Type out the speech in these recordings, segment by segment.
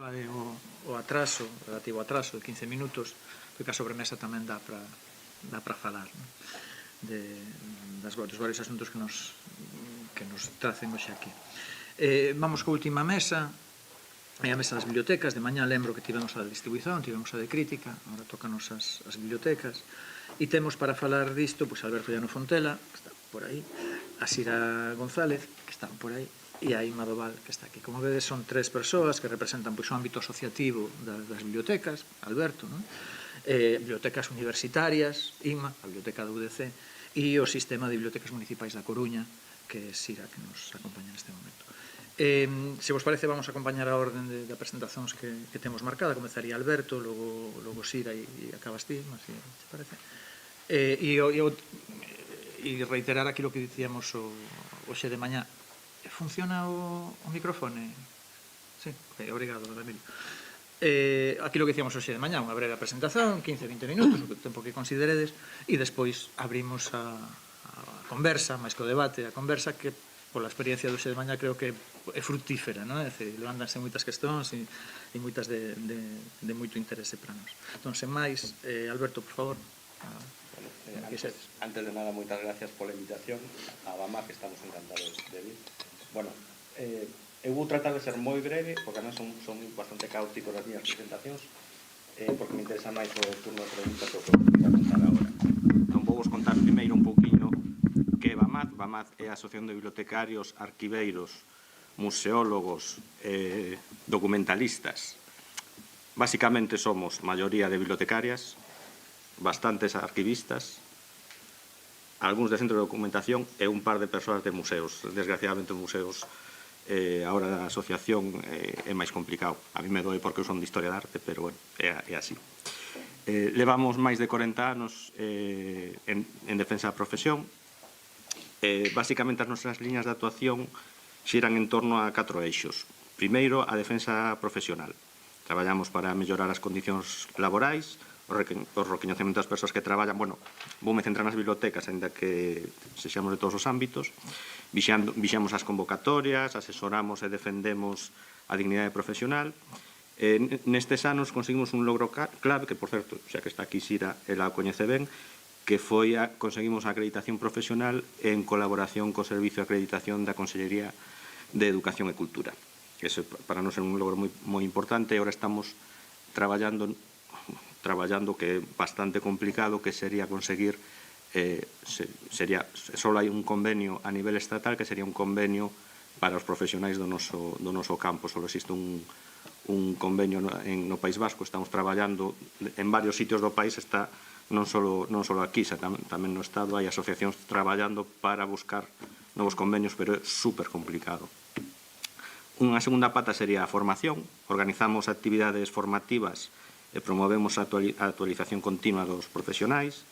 O atraso, relativo atraso de 15 minutos, porque a sobremesa tamén dá para falar, non? Dos varios asuntos que nos tracen hoxe aquí. Vamos coa última mesa, é a mesa das bibliotecas. De mañá lembro que tivemos a de distribuición, tivemos a de crítica, agora tócanos as bibliotecas, e temos para falar disto Alberto Llano Fontela, que está por aí, a Sira González, que está por aí, e a Ima Doval, que está aquí. Como vedes, son tres persoas que representan o ámbito asociativo das bibliotecas, Alberto, non? Bibliotecas universitarias, Ima, a biblioteca da UDC, e o sistema de bibliotecas municipais da Coruña, que é Sira, que nos acompaña neste momento. Se vos parece, vamos a acompañar a orden de presentacións que temos marcada. Comenzaría Alberto, logo Sira e acabas ti, se parece. E reiterar aquilo que dicíamos hoxe de mañá. Funciona o microfone? Sí, obrigado, Emilio. Aquilo que dicíamos hoxe de mañá, unha breve presentación, 15-20 minutos, o tempo que consideredes, e despois abrimos a conversa, máis que o debate, a conversa que, pola experiencia do hoxe de mañá, creo que é fructífera, non? É dicir, levándanse moitas cuestións e moitas de moito interese para nós. Entón, sen máis, Alberto, por favor. Antes de nada, moitas gracias pola invitación a Bama, que estamos encantados de vir. Bueno, eu vou tratar de ser moi breve, porque a mí son bastante caóticos as miñas presentacións, porque me interesa máis o turno de preguntas que o que vou contar agora. Non vou vos contar primeiro un pouquinho que é BAMAT. BAMAT é a Asociación de Bibliotecarios, Arquiveiros, Museólogos, documentalistas. Básicamente somos maioría de bibliotecarias, bastantes arquivistas, algúns de centro de documentación e un par de persoas de museos. Desgraciadamente, museos, ahora a asociación é máis complicado. A mí me doe porque eu son de Historia de Arte, pero bueno, é así. Levamos máis de 40 anos en defensa da profesión. Básicamente, as nosas liñas de actuación xiran en torno a 4 eixos. Primeiro, a defensa profesional. Traballamos para mellorar as condicións laborais, o recoñecemento das persoas que traballan. Bueno, voume centrar nas bibliotecas, ainda que sexamos de todos os ámbitos. Vixamos as convocatorias, asesoramos e defendemos a dignidade profesional. Nestes anos conseguimos un logro clave, que, por certo, xa que está aquí Sira, ela o coñece ben, que foi conseguimos a acreditación profesional en colaboración co Servicio de Acreditación da Consellería de Educación e Cultura. Ese para nós é un logro moi importante, e agora estamos traballando, que é bastante complicado, que sería conseguir, só hai un convenio a nivel estatal, que sería un convenio para os profesionais do noso campo. Só existe un convenio no País Vasco. Estamos traballando en varios sitios do país, está non só aquí, tamén no Estado hai asociacións traballando para buscar novos convenios, pero é super complicado. Unha segunda pata sería a formación. Organizamos actividades formativas e promovemos a actualización continua dos profesionais.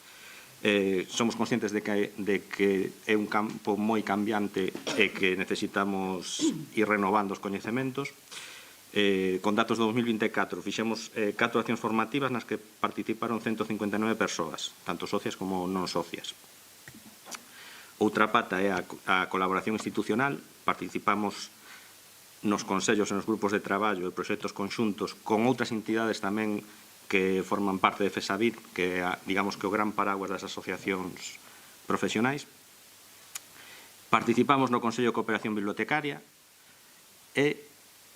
Somos conscientes de que é un campo moi cambiante e que necesitamos ir renovando os coñecementos. Con datos de 2024 fixemos 4 accións formativas nas que participaron 159 persoas, tanto socias como non socias. Outra pata é a colaboración institucional. Participamos nos consellos e nos grupos de traballo e proxectos conxuntos con outras entidades tamén que forman parte de FESABID, que é, digamos, que o gran paraguas das asociacións profesionais. Participamos no Consello de Cooperación Bibliotecaria e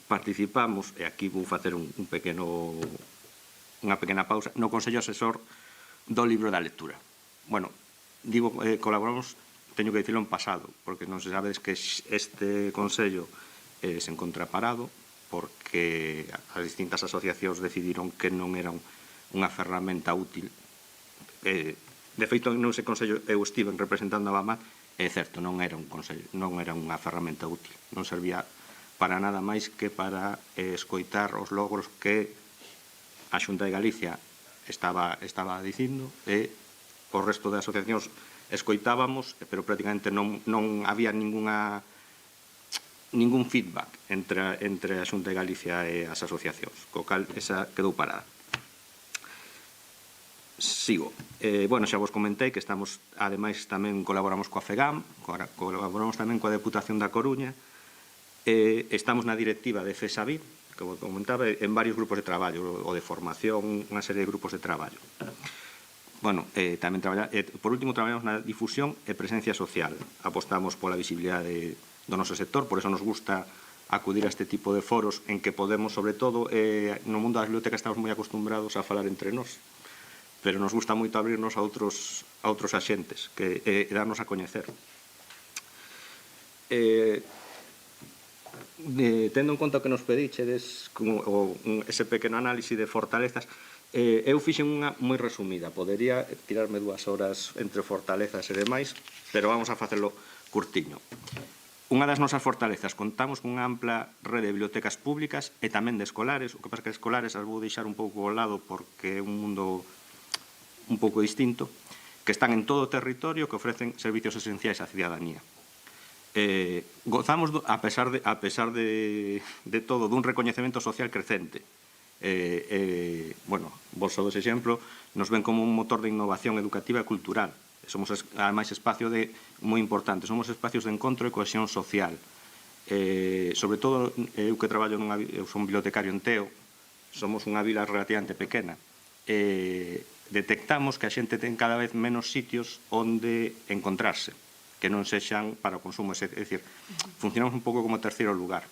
participamos, e aquí vou facer unha pequena pausa, no Consello Asesor do Libro da Lectura. Bueno, digo, colaboramos, teño que dicirlo en pasado, porque non se sabedes que este Consello se encontra parado porque as distintas asociacións decidiron que non era unha ferramenta útil. De feito, non sei consello, eu estive representando a BAMAT, é certo, non era unha ferramenta útil, non servía para nada máis que para escoitar os logros que a Xunta de Galicia estaba dicindo, e o resto de asociacións escoitábamos, pero prácticamente non había ningún feedback entre a Xunta de Galicia e as asociacións, co cal esa quedou parada. Sigo. Bueno, xa vos comentei que estamos, ademais, tamén colaboramos coa FEGAM, colaboramos tamén coa Deputación da Coruña, estamos na directiva de FESABID, como comentaba, en varios grupos de traballo, o de formación, unha serie de grupos de traballo. Bueno, tamén por último, traballamos na difusión e presencia social. Apostamos pola visibilidade do noso sector, por eso nos gusta acudir a este tipo de foros en que podemos, sobre todo, no mundo das bibliotecas estamos moi acostumbrados a falar entre nós, pero nos gusta moito abrirnos a outros axentes e darnos a coñecer. Tendo en conta o que nos pedichedes, ese pequeno análise de fortalezas, eu fixen unha moi resumida. Podería tirarme 2 horas entre fortalezas e demais, pero vamos a facelo curtiño. Unha das nosas fortalezas, contamos cunha ampla rede de bibliotecas públicas e tamén de escolares. O que pasa que as escolares as vou deixar un pouco ao lado porque é un mundo un pouco distinto, que están en todo o territorio, que ofrecen servicios esenciais á cidadanía. Gozamos, a pesar de todo, dun recoñecemento social crecente. Bueno, vos sodes exemplo, nos ven como un motor de innovación educativa e cultural. Somos, ademais, espacio moi importante, somos espacios de encontro e cohesión social. Sobre todo, eu que traballo eu son bibliotecario en Teo, somos unha vila relativamente pequena. Detectamos que a xente ten cada vez menos sitios onde encontrarse, que non sexan para o consumo, é dicir, funcionamos un pouco como terceiro lugar.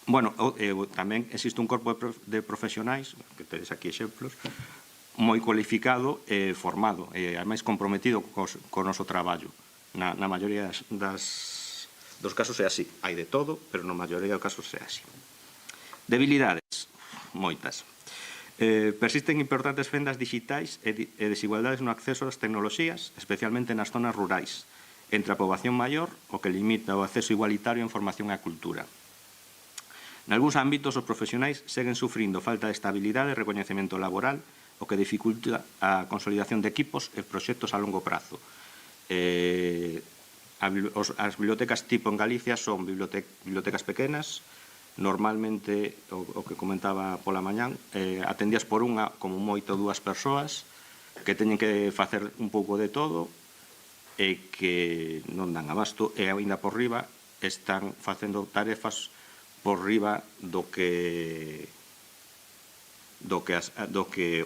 Bueno, tamén existe un corpo de profesionais, que tedes aquí exemplos, moi cualificado e formado, e ademais comprometido co noso traballo. Na maioría dos casos é así. Hai de todo, pero na maioría dos casos é así. Debilidades, moitas. Persisten importantes fendas digitais e desigualdades no acceso ás tecnoloxías, especialmente nas zonas rurais, entre a poboación maior, o que limita o acceso igualitario a información e a cultura. Nalgúns ámbitos, os profesionais seguen sufrindo falta de estabilidade e recoñecemento laboral, o que dificulta a consolidación de equipos e proxectos a longo prazo. As bibliotecas tipo en Galicia son bibliotecas pequenas, normalmente, o que comentaba pola mañán, atendidas por unha, como moito, 2 persoas, que teñen que facer un pouco de todo e que non dan abasto, e ainda por riba están facendo tarefas por riba do que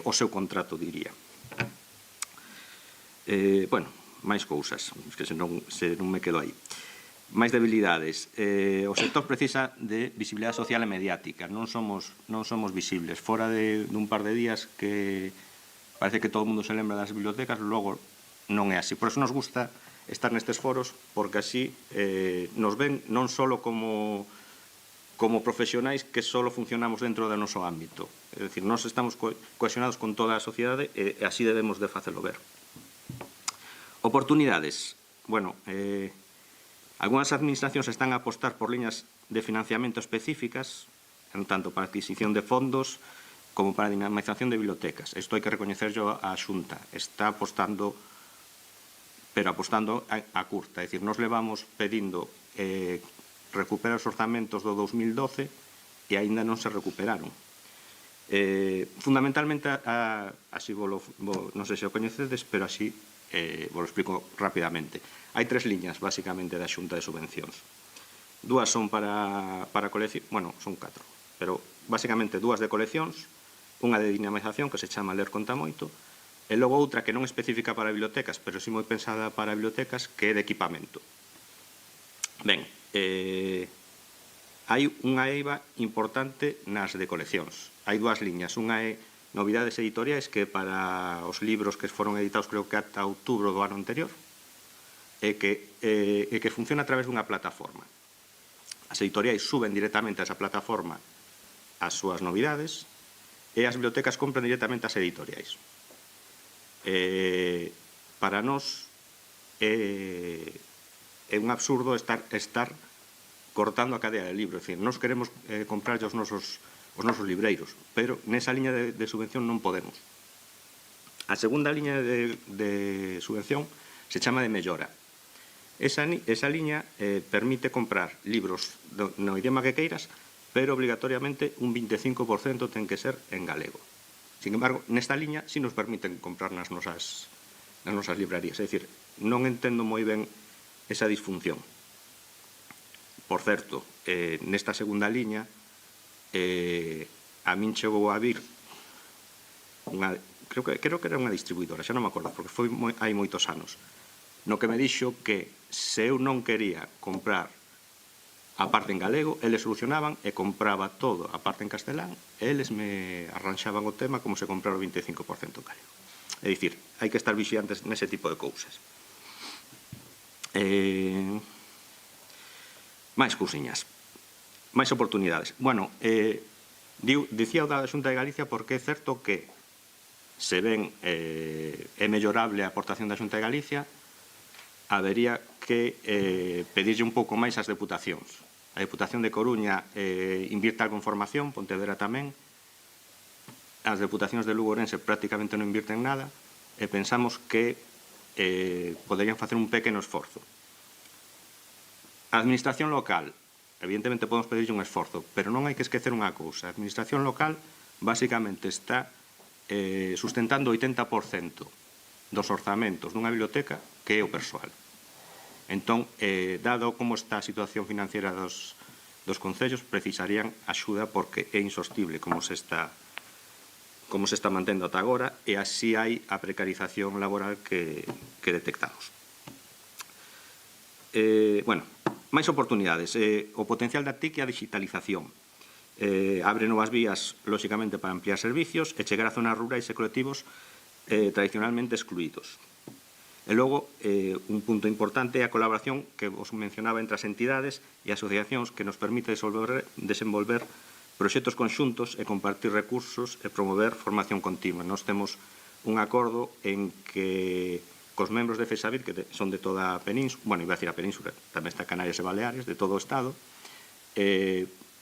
o seu contrato diría. Bueno, máis cousas, que se non me quedo aí. Máis debilidades. O sector precisa de visibilidade social e mediática. Non somos visibles. Fora dun par de días que parece que todo o mundo se lembra das bibliotecas, logo non é así. Por eso nos gusta estar nestes foros, porque así nos ven non só como profesionais que só funcionamos dentro do noso ámbito. É dicir, nós estamos cohesionados con toda a sociedade e así debemos de facelo ver. Oportunidades. Bueno, algunhas administracións están a apostar por liñas de financiamento específicas, tanto para a adquisición de fondos como para a dinamización de bibliotecas. Isto hai que recoñecerlo á Xunta. Está apostando, pero apostando a curta. É dicir, nos levamos pedindo recuperar os orzamentos do 2012 e aínda non se recuperaron. Fundamentalmente, así non sei se o coñecedes, pero así vos lo explico rapidamente. Hai 3 liñas, basicamente, da Xunta de Subvencións. 2 son para coleccións, bueno, son 4, pero basicamente 2 de coleccións, unha de dinamización, que se chama Ler Conta Moito, e logo outra que non é específica para bibliotecas, pero si moi pensada para bibliotecas, que é de equipamento. Ben, hai unha eiva importante nas de coleccións. Hai 2 liñas. Unha é novidades editoriais, que para os libros que foron editados creo que ata outubro do ano anterior, e que funciona a través dunha plataforma. As editoriais suben directamente a esa plataforma as súas novidades e as bibliotecas compran directamente as editoriais. Para nós é un absurdo estar cortando a cadea de libro. É dicir, nós queremos comprar os nosos libreiros, pero nesa liña de subvención non podemos. A segunda liña de subvención se chama de mellora. Esa liña permite comprar libros no idioma que queiras, pero obligatoriamente un 25% ten que ser en galego. Sin embargo, nesta liña sí nos permiten comprar nas nosas librarías. É dicir, non entendo moi ben esa disfunción. Por certo, nesta segunda liña, a min chegou a vir creo que era unha distribuidora, xa non me acordo, porque foi hai moitos anos, no que me dixo que se eu non quería comprar a parte en galego, eles solucionaban e compraba todo a parte en castelán, e eles me arranxaban o tema como se comprara o 25% en galego. É dicir, hai que estar vixiantes nese tipo de cousas. Máis cousiñas, máis oportunidades. Bueno, dicía o da Xunta de Galicia porque é certo que se ven é mellorable a aportación da Xunta de Galicia, habería que pedirlle un pouco máis ás deputacións. A Deputación de Coruña invirte algo en formación, Pontevedra tamén, as deputacións de Lugo e Ourense prácticamente non invierten nada, e pensamos que poderían facer un pequeno esforzo. A administración local, evidentemente podemos pedirlle un esforzo, pero non hai que esquecer unha cousa. A administración local basicamente está sustentando o 80% dos orzamentos dunha biblioteca que é o persoal. Entón, dado como está a situación financiera dos concellos, precisarían axuda porque é insostible como se está mantendo ata agora, e así hai a precarización laboral que detectamos. Bueno, máis oportunidades. O potencial da TIC e a digitalización. Abre novas vías, lóxicamente, para ampliar servicios e chegar a zonas rurais e colectivos tradicionalmente excluídos. E logo, un punto importante é a colaboración que vos mencionaba entre as entidades e asociacións que nos permite desenvolver proxectos conxuntos e compartir recursos e promover formación continua. Nós temos un acordo en que cos membros de FESAVIR, que son de toda a península, bueno, iba a decir a península, tamén está Canarias e Baleares, de todo o Estado,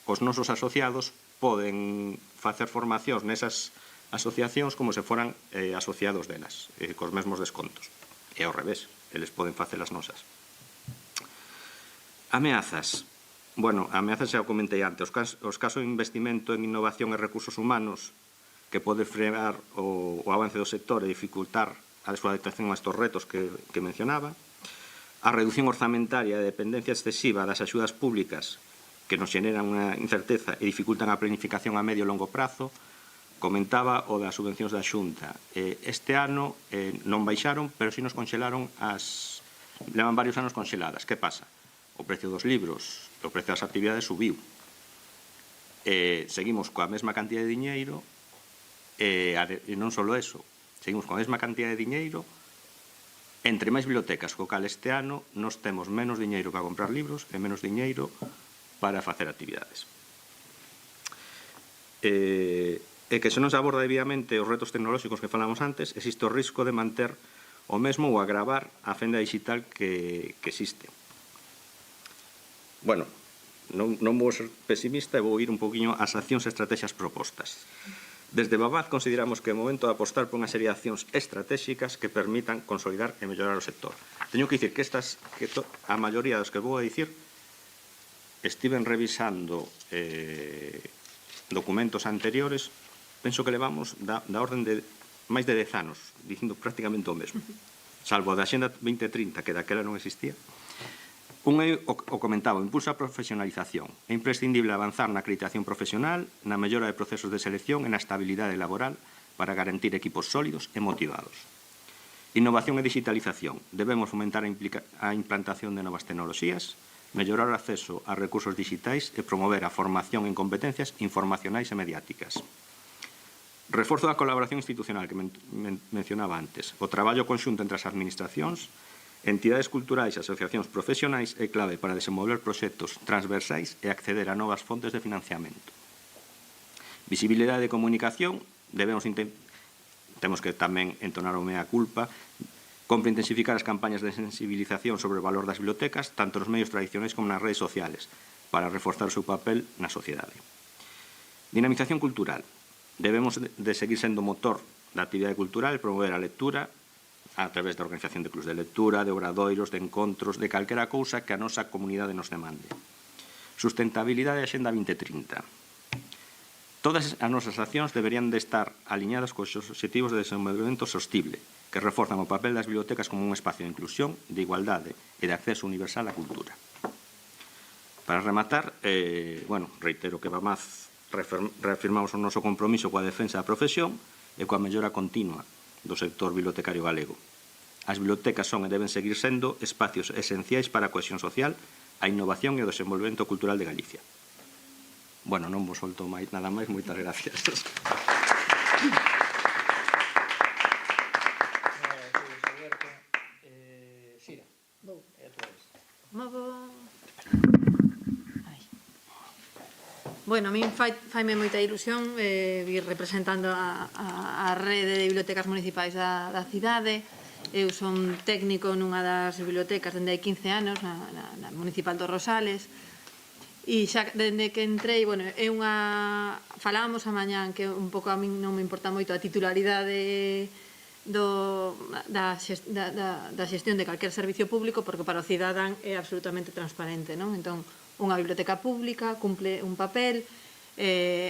os nosos asociados poden facer formacións nesas asociacións como se foran asociados delas, cos mesmos descontos. E ao revés, eles poden facer as nosas. Ameazas. Bueno, ameazas xa o comentei antes. Os casos de investimento en innovación e recursos humanos que pode frear o avance do sector e dificultar a súa adaptación a estes retos que mencionaba. A reducción orzamentaria e a dependencia excesiva das axudas públicas que nos xeneran unha incerteza e dificultan a planificación a medio e longo prazo. Comentaba o das subvencións da Xunta. Este ano non baixaron, pero si nos conxelaron levan varios anos conxeladas. Que pasa? O precio dos libros, o precio das actividades subiu. Seguimos coa mesma cantidad de diñeiro e non só eso, seguimos coa mesma cantidad de diñeiro entre máis bibliotecas, co cal este ano nos temos menos diñeiro para comprar libros e menos diñeiro para facer actividades. E que se non se aborda debidamente os retos tecnolóxicos que falamos antes, existe o risco de manter o mesmo ou agravar a fenda digital que existe. Bueno, non vou ser pesimista e vou ir un poquinho ás accións e estrategias propostas. Desde Babaz consideramos que é o momento de apostar por unha serie de accións estratégicas que permitan consolidar e mellorar o sector. Teño que dicir que a maioría dos que vou a dicir estiven revisando documentos anteriores, penso que levamos da orden de máis de 10 anos, dicindo prácticamente o mesmo, salvo a da Xenda 2030, que daquela non existía. Un é o comentaba, impulsa a profesionalización. É imprescindible avanzar na acreditación profesional, na mellora de procesos de selección e na estabilidade laboral para garantir equipos sólidos e motivados. Innovación e digitalización. Debemos fomentar a implantación de novas tecnoloxías, mellorar o acceso a recursos digitais e promover a formación en competencias informacionais e mediáticas. Reforzo da colaboración institucional que mencionaba antes. O traballo conxunto entre as administracións, entidades culturais e asociacións profesionais é clave para desenvolver proxectos transversais e acceder a novas fontes de financiamento. Visibilidade de comunicación, temos que tamén entonar o mea culpa, compre intensificar as campañas de sensibilización sobre o valor das bibliotecas, tanto nos medios tradicionais como nas redes sociales, para reforzar o seu papel na sociedade. Dinamización cultural. Debemos de seguir sendo motor da actividade cultural e promover a lectura a través da organización de clubs de lectura, de obradoiros, de encontros, de calquera cousa que a nosa comunidade nos demande. Sustentabilidade e Axenda 2030. Todas as nosas accións deberían de estar aliñadas cos obxectivos de desenvolvemento sostible, que reforzan o papel das bibliotecas como un espacio de inclusión, de igualdade e de acceso universal á cultura. Para rematar, reitero que Bamaz reafirmamos o noso compromiso coa defensa da profesión e coa mellora continua do sector bibliotecario galego. As bibliotecas son e deben seguir sendo espacios esenciais para a cohesión social, a innovación e o desenvolvemento cultural de Galicia. Bueno, non vos solto nada máis, moitas gracias. Sira, é a túa vez. Bueno, a min faime moita ilusión vir representando a rede de bibliotecas municipais da cidade. Eu son técnico nunha das bibliotecas dende hai 15 anos, na Municipal dos Rosales, e xa dende que entrei, bueno, é unha... Falábamos a mañán que un pouco a min non me importa moito a titularidade da xestión de calquer servicio público, porque para o cidadán é absolutamente transparente, non? Entón, unha biblioteca pública cumple un papel,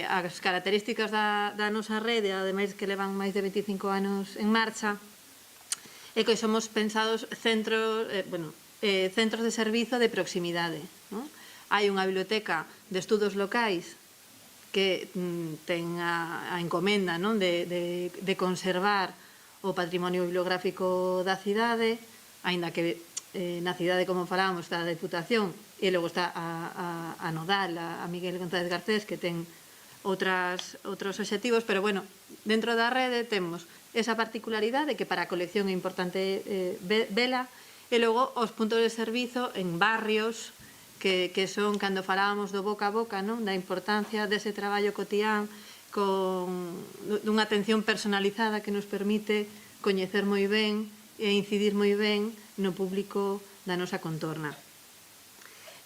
as características da nosa rede, ademais que levan máis de 25 anos en marcha, é que somos pensados centros de servizo de proximidade. Hai unha biblioteca de estudos locais que ten a encomenda de conservar o patrimonio bibliográfico da cidade, aínda que na cidade, como falábamos, está a Deputación e logo está a Nodal, a Miguel González Garcés, que ten outros obxectivos, pero bueno, dentro da rede temos esa particularidade que para a colección é importante vela, e logo os puntos de servizo en barrios que son, cando falábamos do boca a boca, da importancia dese traballo cotián dunha atención personalizada que nos permite coñecer moi ben e incidir moi ben no público da nosa contorna.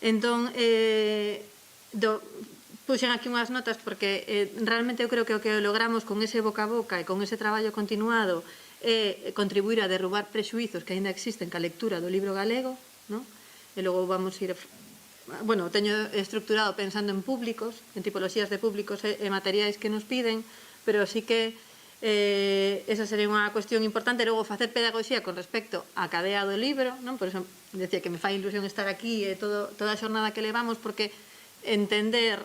Entón, puxen aquí unhas notas porque realmente eu creo que o que logramos con ese boca a boca e con ese traballo continuado é contribuir a derrubar prexuizos que aínda existen ca lectura do libro galego, e logo vamos ir... Bueno, teño estructurado pensando en públicos, en tipoloxías de públicos e materiais que nos piden, pero sí que esa sería unha cuestión importante. Logo, facer pedagogía con respecto á cadea do libro, por iso decía que me fai ilusión estar aquí e toda a xornada que levamos, porque entender,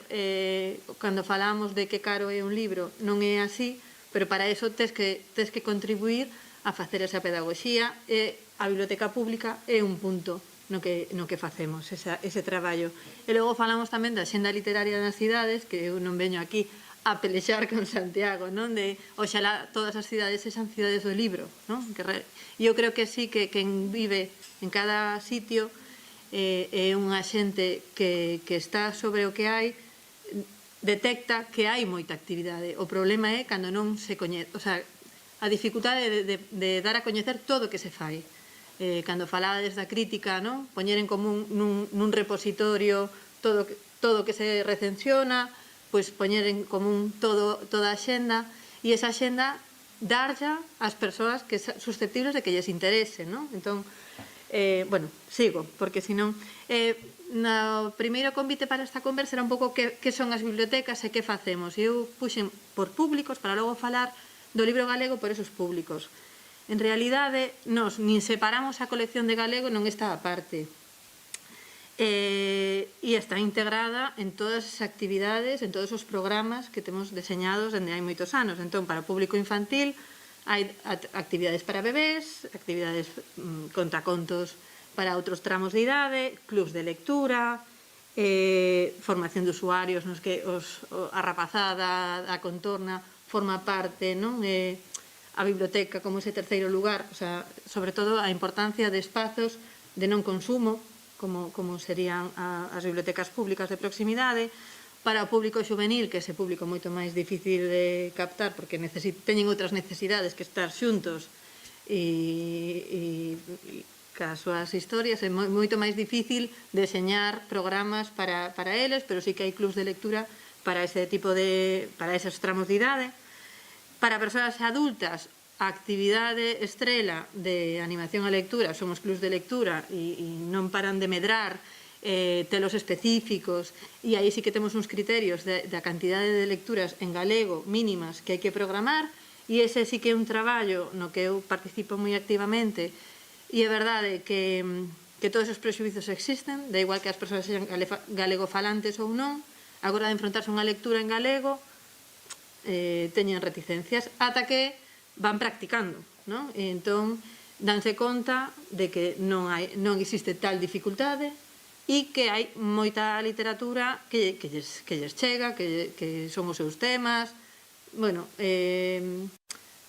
cando falamos de que caro é un libro, non é así, pero para iso tes que contribuir a facer esa pedagogía, e a biblioteca pública é un punto no que facemos ese traballo. E logo falamos tamén da xenda literaria das cidades, que eu non veño aquí a pelexar con Santiago, de oxalá todas as cidades sexan cidades do libro. Eu creo que sí, que quen vive en cada sitio é unha xente que está sobre o que hai, detecta que hai moita actividade. O problema é cando non se coñece, o sea, a dificultade de dar a coñecer todo o que se fai. Cando falades da crítica, poñer en común nun repositorio todo o que se recensiona, pois poñer en común toda a xenda, e esa xenda darlla ás persoas que son susceptibles de que lles interese. Entón, bueno, sigo, porque senón... No primeiro convite para esta conversa era un pouco que son as bibliotecas e que facemos. Eu puxen por públicos para logo falar do libro galego por esos públicos. En realidade, nos nin separamos a colección de galego, non está aparte. E está integrada en todas as actividades, en todos os programas que temos deseñados dende hai moitos anos. Entón, para o público infantil, hai actividades para bebés, actividades contacontos para outros tramos de idade, clubs de lectura, formación de usuarios nos que a rapazada, a contorna, forma parte, a biblioteca como ese terceiro lugar, o sea, sobre todo a importancia de espazos de non consumo, como serían as bibliotecas públicas de proximidade, para o público xuvenil, que é ese público moito máis difícil de captar, porque teñen outras necesidades que estar xuntos e cas súas historias, é moito máis difícil deseñar programas para eles, pero sí que hai clubs de lectura para ese tipo para esos tramos de idade. Para persoas adultas, a actividade estrela de animación a lectura son os clubs de lectura e non paran de medrar, telos específicos, e aí sí que temos uns criterios da cantidade de lecturas en galego mínimas que hai que programar, e ese sí que é un traballo no que eu participo moi activamente. E é verdade que que todos os prexuizos existen, da igual que as persoas sexan galegofalantes ou non, agora de enfrontarse a unha lectura en galego, teñen reticencias, ata que van practicando, non? E entón, danse conta de que non existe tal dificultade e que hai moita literatura que lles chega, que son os seus temas, bueno,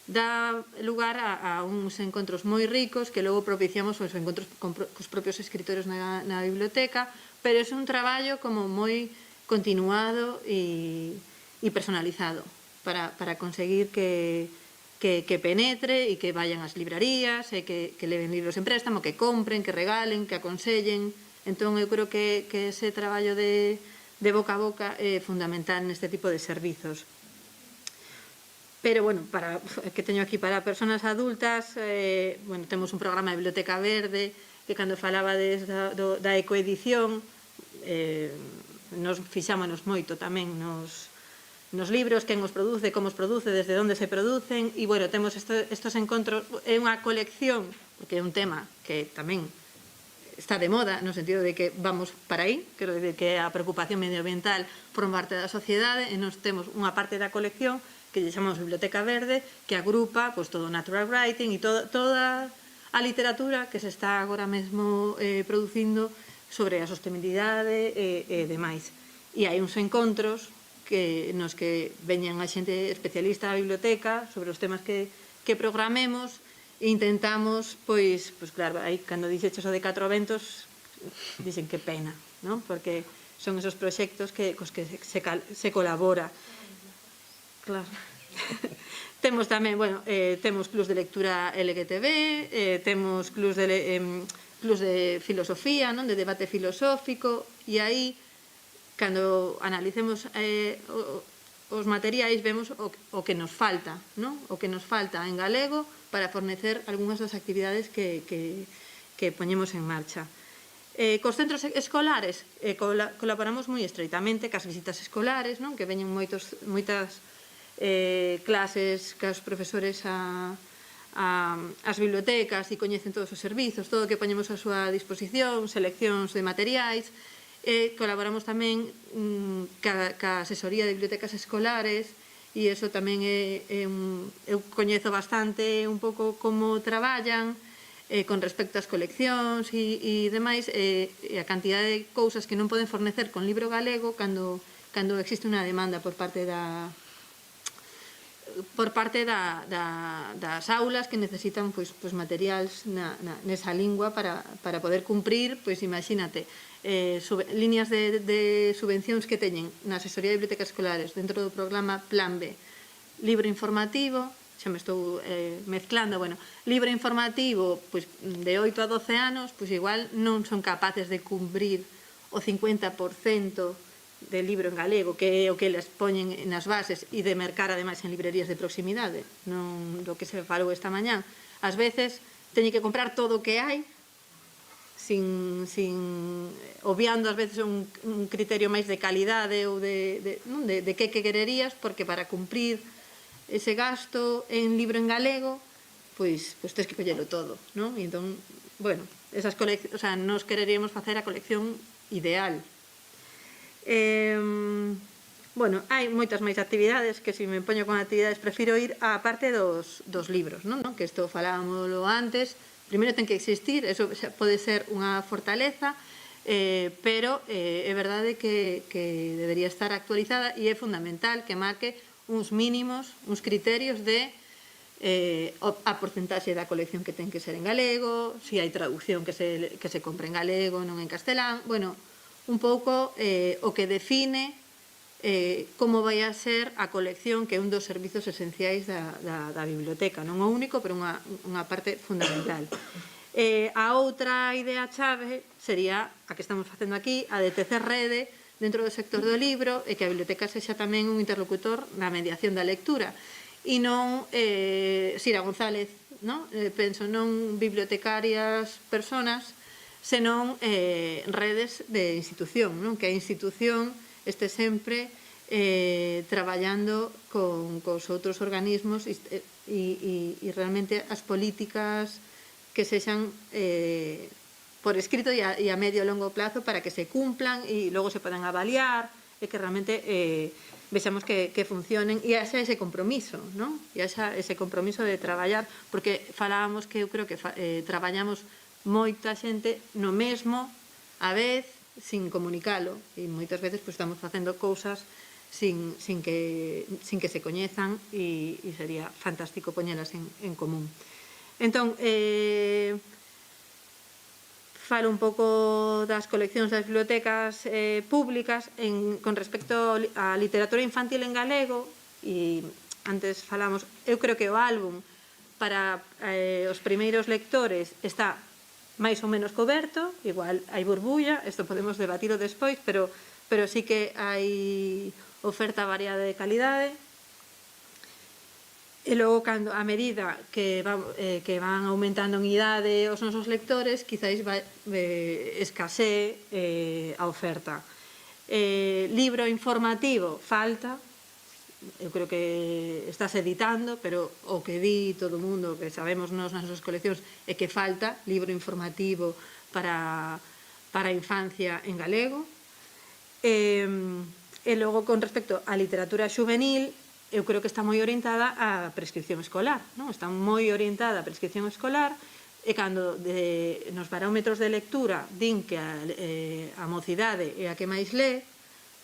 dá lugar a uns encontros moi ricos que logo propiciamos os encontros cos propios escritores na biblioteca, pero é un traballo como moi continuado e personalizado para conseguir que penetre e que vayan ás librarías e que leven libros en préstamo, que compren, que regalen, que aconsellen. Entón, eu creo que ese traballo de boca a boca é fundamental neste tipo de servizos. Pero, bueno, que teño aquí para persoas adultas, bueno, temos un programa de Biblioteca Verde, que cando falaba da ecoedición, nos fixámonos moito tamén nos libros, quen os produce, como os produce, desde onde se producen, e, bueno, temos estos encontros, é unha colección, porque é un tema que tamén está de moda, no sentido de que vamos para aí, quero dicir que a preocupación medioambiental forma parte da sociedade, e nos temos unha parte da colección que lle chamamos Biblioteca Verde, que agrupa todo o natural writing e toda a literatura que se está agora mesmo producindo sobre a sostenibilidade e demais. E hai uns encontros nos que veñan a xente especialista da biblioteca sobre os temas que programemos e intentamos, pois claro, aí cando dixeches o de 4 ventos, dixen que pena, non? Porque son esos proxectos cos que se colabora. Claro. Temos tamén, bueno, temos clubs de lectura LGTB, temos clubs de filosofía, non? De debate filosófico, e aí, cando analicemos os materiais, vemos o que nos falta, non? O que nos falta en galego para fornecer algunhas das actividades que poñemos en marcha. Cos centros escolares colaboramos moi estreitamente, cas visitas escolares, non? Que veñen moitas clases que os profesores ás bibliotecas e coñecen todos os servizos, todo o que poñemos a súa disposición, seleccións de materiais. Colaboramos tamén ca asesoría de bibliotecas escolares e iso tamén eu coñezo bastante un pouco como traballan con respecto ás coleccións e demais, e a cantidade de cousas que non poden fornecer con libro galego cando existe unha demanda por parte das aulas que necesitan materiais nesa lingua para poder cumprir, imagínate, líneas de subvencións que teñen na asesoría de bibliotecas escolares dentro do programa Plan B, libro informativo, xa me estou mezclando, bueno, libro informativo de 8 a 12 anos, igual non son capaces de cumprir o 50% de libro en galego, que é o que les poñen nas bases, e de mercar ademais en librerías de proximidade, non do que se falou esta mañán. Ás veces teñen que comprar todo o que hai, obviando ás veces un criterio máis de calidade ou de que quererías, porque para cumprir ese gasto en libro en galego, pois tens que collelo todo, non? E entón, bueno, esas coleccións, o sea, nos quereríamos facer a colección ideal. Bueno, hai moitas máis actividades que se me poño con actividades prefiro ir á parte dos libros, non? Que isto falámoslo antes. Primeiro ten que existir, eso pode ser unha fortaleza, pero é verdade que debería estar actualizada e é fundamental que marque uns mínimos, uns criterios de a porcentaxe da colección que ten que ser en galego, se hai traducción que se compre en galego, non en castelán, bueno, un pouco o que define como vai a ser a colección, que é un dos servizos esenciais da biblioteca, non o único, pero unha parte fundamental. A outra idea chave sería a que estamos facendo aquí, a de tecer rede dentro do sector do libro e que a biblioteca sexa tamén un interlocutor na mediación da lectura. E non Sira González, penso, non bibliotecarias persoas, senón redes de institución, que a institución este sempre traballando cos outros organismos e realmente as políticas que sexan por escrito e a medio e longo plazo para que se cumplan e logo se podan avaliar e que realmente vexamos que funcionen e haxa ese compromiso, non? E haxa ese compromiso de traballar, porque falábamos que eu creo que traballamos moita xente no mesmo a vez sin comunicalo e moitas veces pues, estamos facendo cousas sin que se coñezan e sería fantástico poñelas en común. Entón, falo un pouco das coleccións das bibliotecas públicas con respecto á literatura infantil en galego e antes falamos, eu creo que o álbum para os primeiros lectores está máis ou menos coberto, igual hai burbulla, isto podemos debatilo despois, pero sí que hai oferta variada de calidade. E logo, a medida que van aumentando en idade os nosos lectores, quizáis escasee a oferta. Libro informativo, falta. Eu creo que estás editando, pero o que di todo o mundo, que sabemos nas nosas coleccións, é que falta libro informativo para a infancia en galego. E logo, con respecto á literatura xuvenil, eu creo que está moi orientada á prescripción escolar, non? Está moi orientada á prescripción escolar e cando nos barómetros de lectura din que a mocidade é a que máis lee,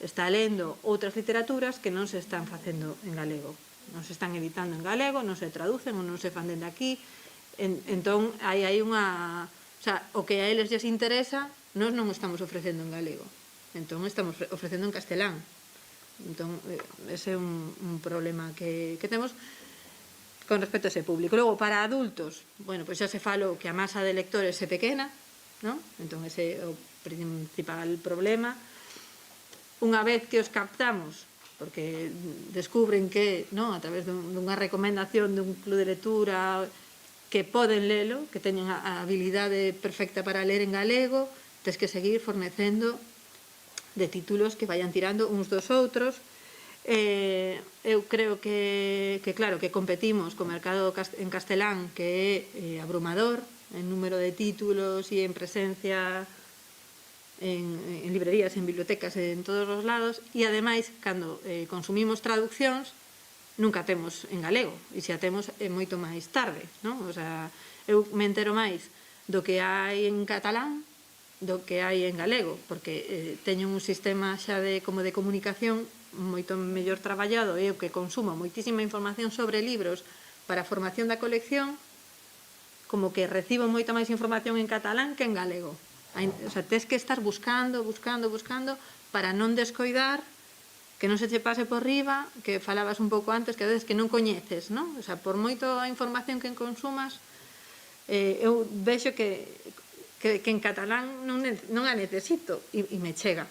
está lendo outras literaturas que non se están facendo en galego, non se están editando en galego, non se traducen ou non se fan dende aquí. Entón, hai unha... O sea, o que a eles lles interesa, nós non estamos ofrecendo en galego. Entón, estamos ofrecendo en castelán. Entón, ese é un problema que temos con respecto a ese público. Logo, para adultos, bueno, pois xa se falo que a masa de lectores é pequena, non? Entón, ese é o principal problema. Unha vez que os captamos, porque descubren que, non, a través dunha recomendación dun club de lectura, que poden lelo, que teñen a habilidade perfecta para ler en galego, tens que seguir fornecendo de títulos que vayan tirando uns dos outros. Eu creo que claro, que competimos co mercado en castelán, que é abrumador en número de títulos e en presencia en librerías, en bibliotecas, en todos os lados, e ademais, cando consumimos traduccións, nunca temos en galego, e se a temos é moito máis tarde, non? O sea, eu me entero máis do que hai en catalán do que hai en galego, porque teño un sistema xa como de comunicación moito mellor traballado, eu que consumo moitísima información sobre libros para a formación da colección, como que recibo moita máis información en catalán que en galego. O sea, tens que estar buscando para non descoidar, que non se che pase por riba, que falabas un pouco antes, que a veces que non coñeces, non? O sea, por moito a información que consumas, eu vexo que en catalán non a necesito e me chega,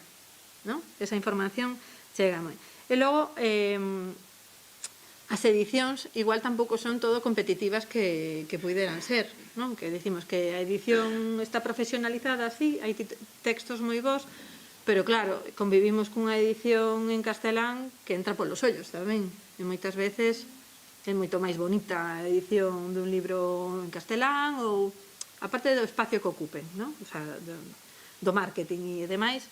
non? Esa información chega moi. E logo, as edicións igual tampouco son todo competitivas que puderan ser, non? Que dicimos que a edición está profesionalizada, sí, hai textos moi bons, pero claro, convivimos cunha edición en castelán que entra polos ollos tamén, e moitas veces é moito máis bonita a edición dun libro en castelán ou aparte do espacio que ocupen, non? O sea, do marketing e demais,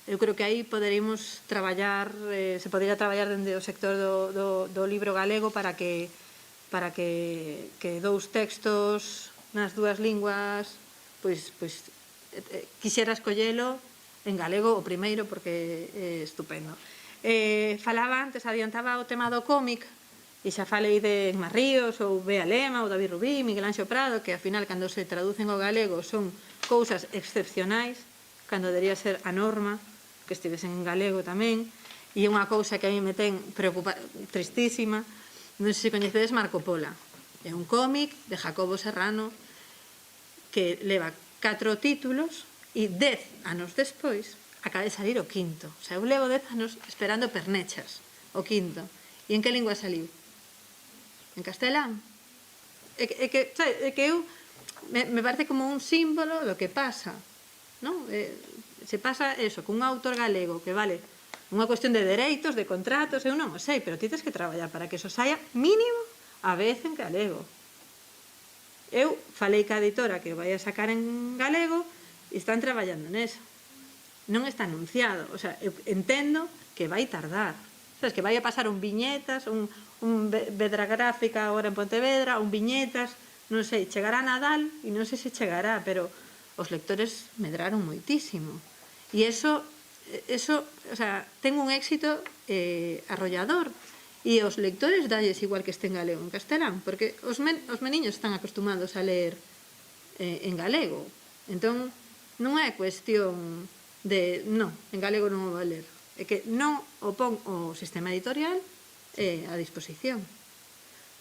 eu creo que aí poderíamos traballar, se podería traballar dende o sector do libro galego para que dous textos nas dúas linguas pois quixera escollelo en galego o primeiro porque é estupendo. Falaba antes, adiantaba o tema do cómic e xa falei de Mar Ríos ou Bea Lema ou David Rubí, Miguel Anxo Prado, que ao final cando se traducen ao galego son cousas excepcionais, cando debería ser a norma que estivesen en galego tamén, e unha cousa que a mí me ten tristísima, non sei se coñecedes Marco Pola, é un cómic de Jacobo Serrano que leva 4 títulos e 10 anos despois acaba de salir o quinto. O sea, eu levo 10 anos esperando Pernechas, o quinto. E en que lingua saliu? En castelán. É que eu me parece como un símbolo do que pasa, non? Se pasa eso, cun autor galego que vale unha cuestión de dereitos, de contratos, eu non o sei, pero ti tens que traballar para que eso saia mínimo a vez en galego. Eu falei ca editora que o vai a sacar en galego e están traballando neso. Non está anunciado, o sea, eu entendo que vai tardar. Sabes, que vai a pasar un viñetas, un Vedra Gráfica agora en Pontevedra, un viñetas, non sei, chegará Nadal e non sei se chegará, pero os lectores medraron moitísimo. E eso, o sea, ten un éxito arrollador. E os lectores dalles igual que este en galego en castelán, porque os meniños están acostumados a ler en galego. Entón, non é cuestión de, non, en galego non o vai ler. É que non o pon o sistema editorial a disposición.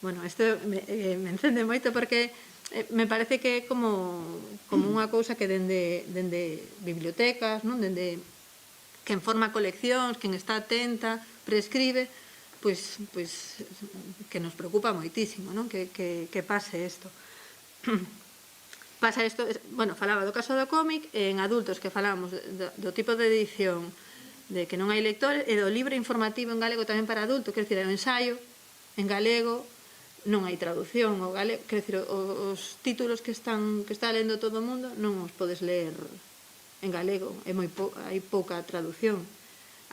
Bueno, isto me encende moito porque me parece que é como unha cousa que dende bibliotecas, non, dende quen forma coleccións, quen está atenta, prescribe, pois que nos preocupa moitísimo, non? Que pase isto. Pasa isto, bueno, falaba do caso do cómic, en adultos que falamos do tipo de edición de que non hai lectores, e do libro informativo en galego tamén para adultos, quer dizer, o ensaio en galego, non hai traducción ao galego, quer dizer, os títulos que está lendo todo o mundo non os podes ler en galego, hai pouca traducción.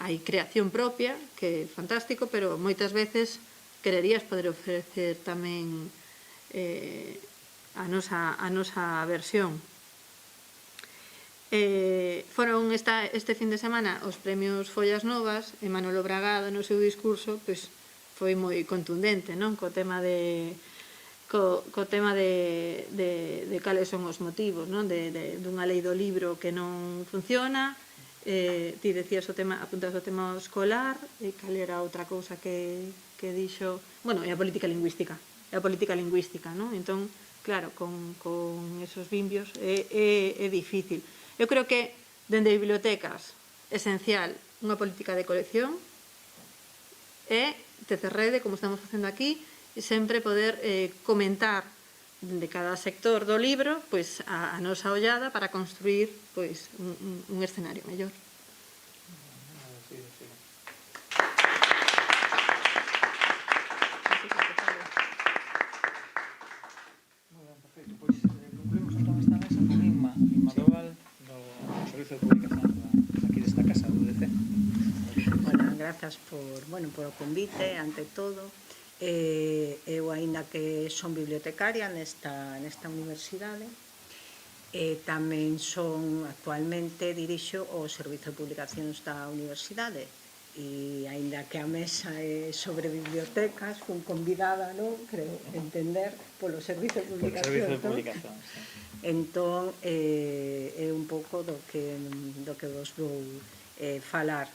Hai creación propia, que é fantástico, pero moitas veces quererías poder ofrecer tamén a nosa versión. Foron este fin de semana os premios Follas Novas, e Manolo Bragado no seu discurso foi moi contundente, non? Co tema de cales son os motivos, non? Dunha lei do libro que non funciona. Ti decías apuntas o tema escolar, e cal era outra cousa que dixo, bueno, é a política lingüística, non? Entón, claro, con esos bimbios é difícil. Eu creo que dende bibliotecas esencial unha política de colección e tecerrede, como estamos facendo aquí, e sempre poder comentar de cada sector do libro pois a nosa ollada para construir pois un escenario mellor. Pois concluímos entón esta mesa con Inma Doval do Servizo de Publicación aquí desta casa do UDC. Bueno, grazas por o convite, ante todo. Eu, aínda que son bibliotecaria nesta universidade, tamén actualmente dirixo o Servizo de Publicacións da universidade, e aínda que a mesa é sobre bibliotecas, fun convidada, non? Creo entender polo Servizo de Publicacións. Entón, é un pouco do que vos vou falar.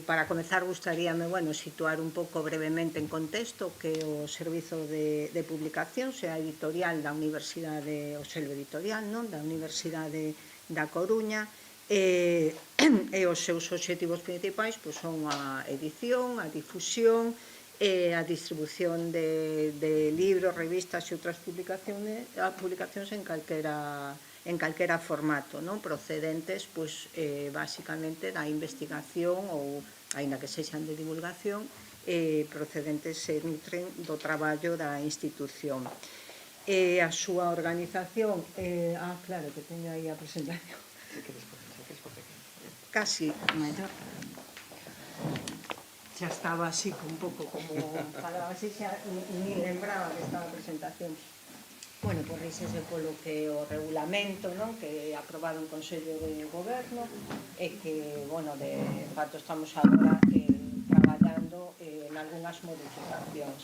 Para comezar, gustaríame situar un pouco brevemente en contexto que o Servizo de Publicacións é a editorial da Universidade, o Selva Editorial, non? Da Universidade da Coruña, e os seus obxectivos principais son a edición, a difusión e a distribución de libros, revistas e outras publicacións en calquera formato, procedentes basicamente da investigación ou, aínda que sexan de divulgación, procedentes se nutren do traballo da institución. A súa organización, claro que teño aí a presentación, casi maior. Xa estaba así, un pouco como falaba así, xa ni lembraba que estaba a presentación. Bueno, por ríxese polo que o regulamento, non? Que é aprobado en Consello de Goberno, e que, bueno, de facto estamos agora traballando en algunhas modificacións.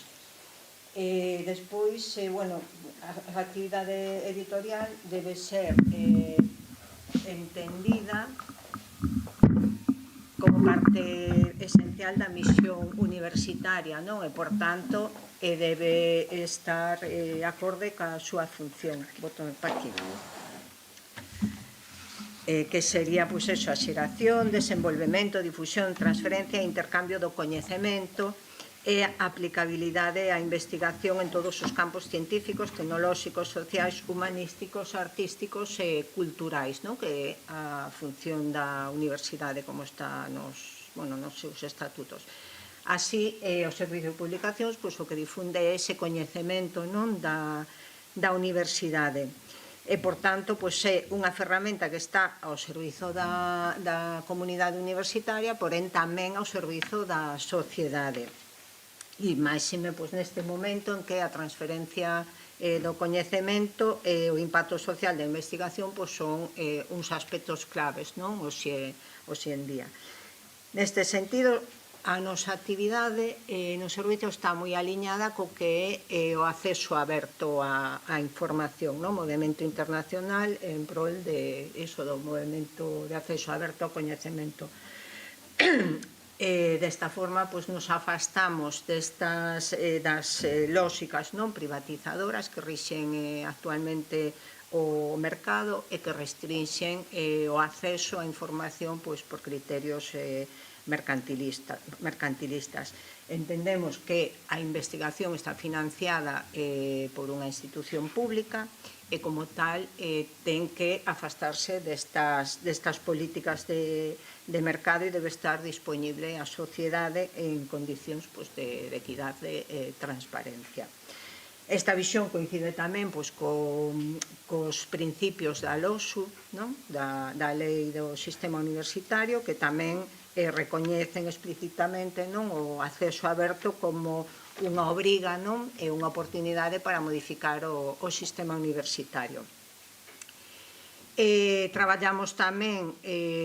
Despois, bueno, a actividade editorial debe ser entendida como parte esencial da misión universitaria, non? E, por tanto, debe estar acorde ca súa función. Botón para aquí. Que sería, pois, a xeración, desenvolvemento, difusión, transferencia e intercambio do coñecemento e a aplicabilidade á investigación en todos os campos científicos, tecnolóxicos, sociais, humanísticos, artísticos e culturais, non? Que é a función da universidade como está nos seus estatutos. Así, o Servizo de Publicacións o que difunde é ese coñecemento da da universidade. E, por tanto, pois, é unha ferramenta que está ao servizo da comunidade universitaria, porén tamén ao servizo da sociedade. E máxime pois, neste momento en que a transferencia do coñecemento e o impacto social da investigación pois, son uns aspectos claves, non? Hoxe en día. Neste sentido, a nosa actividade no servicio está moi aliñada co que é o acceso aberto á información, no movemento internacional en prol de iso do movemento de acceso aberto ao coñecemento. Desta forma, pois, nos afastamos das lóxicas non privatizadoras que rixen actualmente o mercado e que restrinxen o acceso á información pois, por criterios mercantilistas. Entendemos que a investigación está financiada por unha institución pública e, como tal, ten que afastarse destas políticas de mercado e debe estar disponible á sociedade en condicións de equidade e transparencia. Esta visión coincide tamén pois, cos principios da LOSU, non? da Lei do Sistema Universitario, que tamén recoñecen explícitamente non? O acceso aberto como unha obriga non? E unha oportunidade para modificar o sistema universitario. Traballamos tamén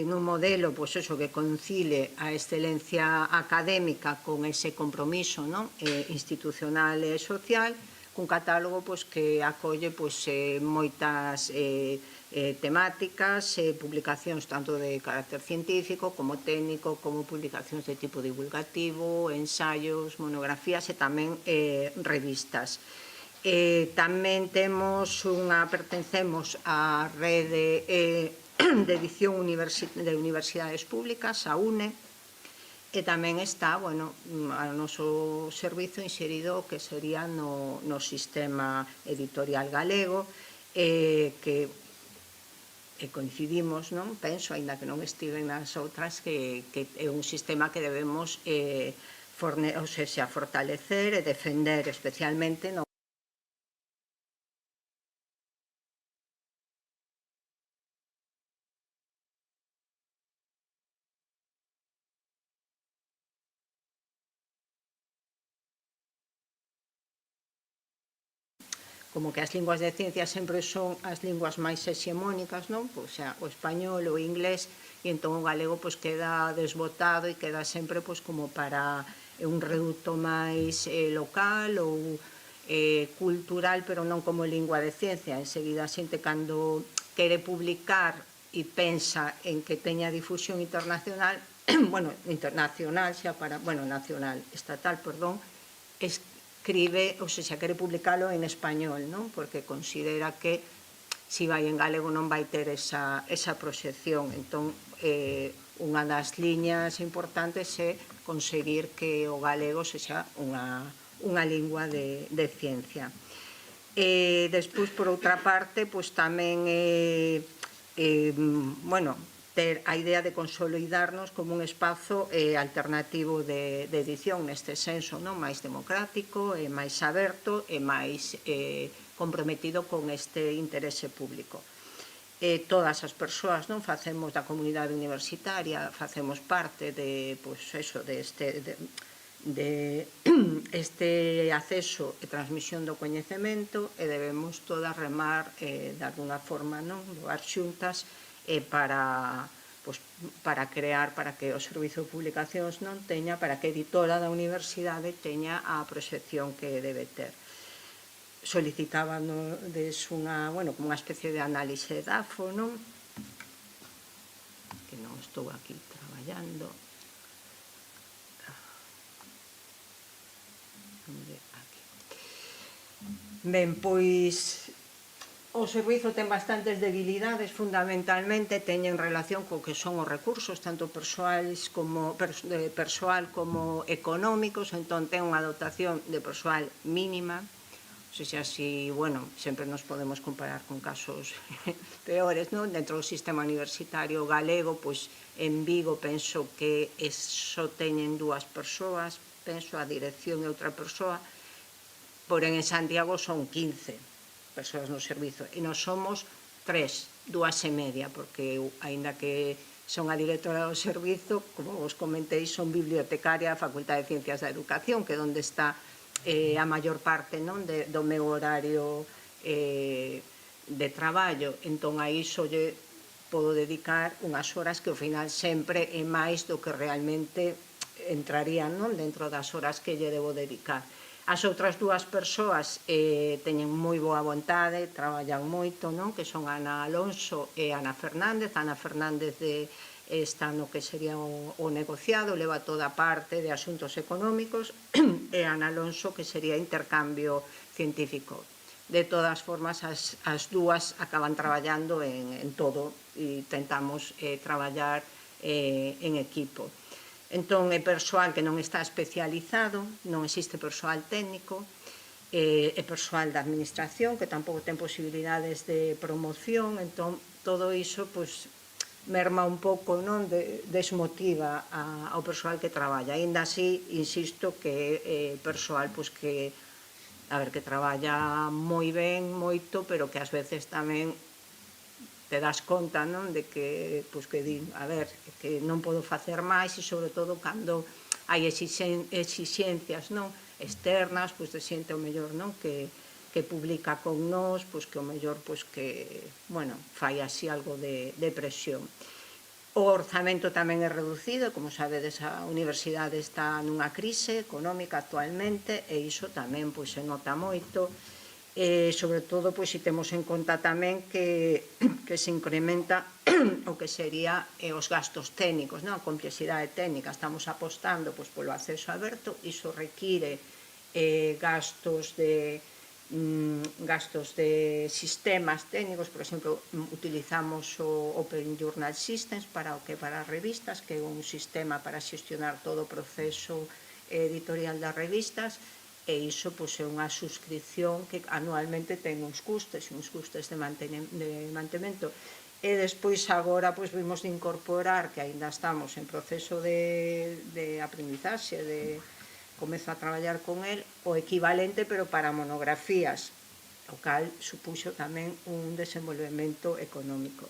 nun modelo pois, eso, que concile a excelencia académica con ese compromiso non? Institucional e social, cun catálogo pois, que acolle pois, moitas temáticas, publicacións tanto de carácter científico como técnico, como publicacións de tipo divulgativo, ensaios, monografías e tamén revistas. Tamén pertencemos á rede de edición de universidades públicas, a UNE, e tamén está, bueno, ao noso servizo inserido que sería no sistema editorial galego, que coincidimos, non? Penso, aínda que non estiven nas outras, que é un sistema que debemos fortalecer e defender especialmente no como que as linguas de ciencia sempre son as linguas máis hexemónicas, non? Pois, o español, o inglés, e entón o galego pois, queda desbotado e queda sempre pois, como para un reduto máis local ou cultural, pero non como lingua de ciencia. Enseguida a xente cando quere publicar e pensa en que teña difusión internacional, bueno, internacional xa para, bueno, nacional, estatal, perdón, escribe, ou seja, quere publicalo en español, non? Porque considera que se vai en galego non vai ter esa proxección. Entón, unha das liñas importantes é conseguir que o galego sexa unha lingua de ciencia. Despois, por outra parte, pois tamén bueno, ter a idea de consolidarnos como un espazo alternativo de edición neste senso, non? Máis democrático, máis aberto e máis comprometido con este interese público. Todas as persoas non facemos da comunidade universitaria, facemos parte de este acceso e transmisión do coñecemento e debemos todas remar de alguna forma, non? Doar xuntas para crear, para que o Servizo de Publicacións non teña, para que a editora da universidade teña a proxección que debe ter. Solicitábamos como unha especie de análise de DAFO, non? Que non estou aquí traballando. Ben, pois o servizo ten bastantes debilidades, fundamentalmente teñen relación co que son os recursos, tanto persoal como económicos, entón ten unha dotación de persoal mínima, o sea, bueno, sempre nos podemos comparar con casos peores, non? Dentro do sistema universitario galego, pois en Vigo penso que só teñen 2 persoas, penso a dirección e outra persoa, porén en Santiago son 15. persoas no servizo. E nós somos 3, 2,5, porque eu, aínda que son a directora do servizo, como vos comentei, son bibliotecaria da Facultade de Ciencias da Educación, que é onde está a maior parte do meu horario de traballo. Entón, a iso lle podo dedicar unhas horas que ao final sempre é máis do que realmente entrarían dentro das horas que lle debo dedicar. As outras dúas persoas teñen moi boa vontade, traballan moito, que son Ana Alonso e Ana Fernández. Ana Fernández está no que sería o negociado, leva toda a parte de asuntos económicos, e Ana Alonso que sería intercambio científico. De todas formas, as dúas acaban traballando en todo e tentamos traballar en equipo. Entón, é persoal que non está especializado, non existe persoal técnico, é persoal da administración que tampouco ten posibilidades de promoción, entón, todo iso, pois, merma un pouco, desmotiva ao persoal que traballa. Aínda así, insisto que é persoal que traballa moi ben, moito, pero que ás veces tamén te das conta de que din, que non podo facer máis, e sobre todo cando hai exixencias externas, de xente o mellor que publica con nós, que o mellor fai así algo de presión. O orzamento tamén é reducido, como sabedes, a universidade está nunha crise económica actualmente, e iso tamén se nota moito, sobre todo se temos en conta tamén que se incrementa o que sería os gastos técnicos, a complexidade técnica. Estamos apostando polo acceso aberto, iso require gastos de sistemas técnicos. Por exemplo, utilizamos o Open Journal Systems para as revistas, que é un sistema para xestionar todo o proceso editorial das revistas, e iso é unha suscripción que anualmente ten uns custes de mantemento. E despois agora vimos de incorporar, que aínda estamos en proceso de aprendizaxe, de comezo a traballar con el, o equivalente pero para monografías, o cal supuxo tamén un desenvolvemento económico.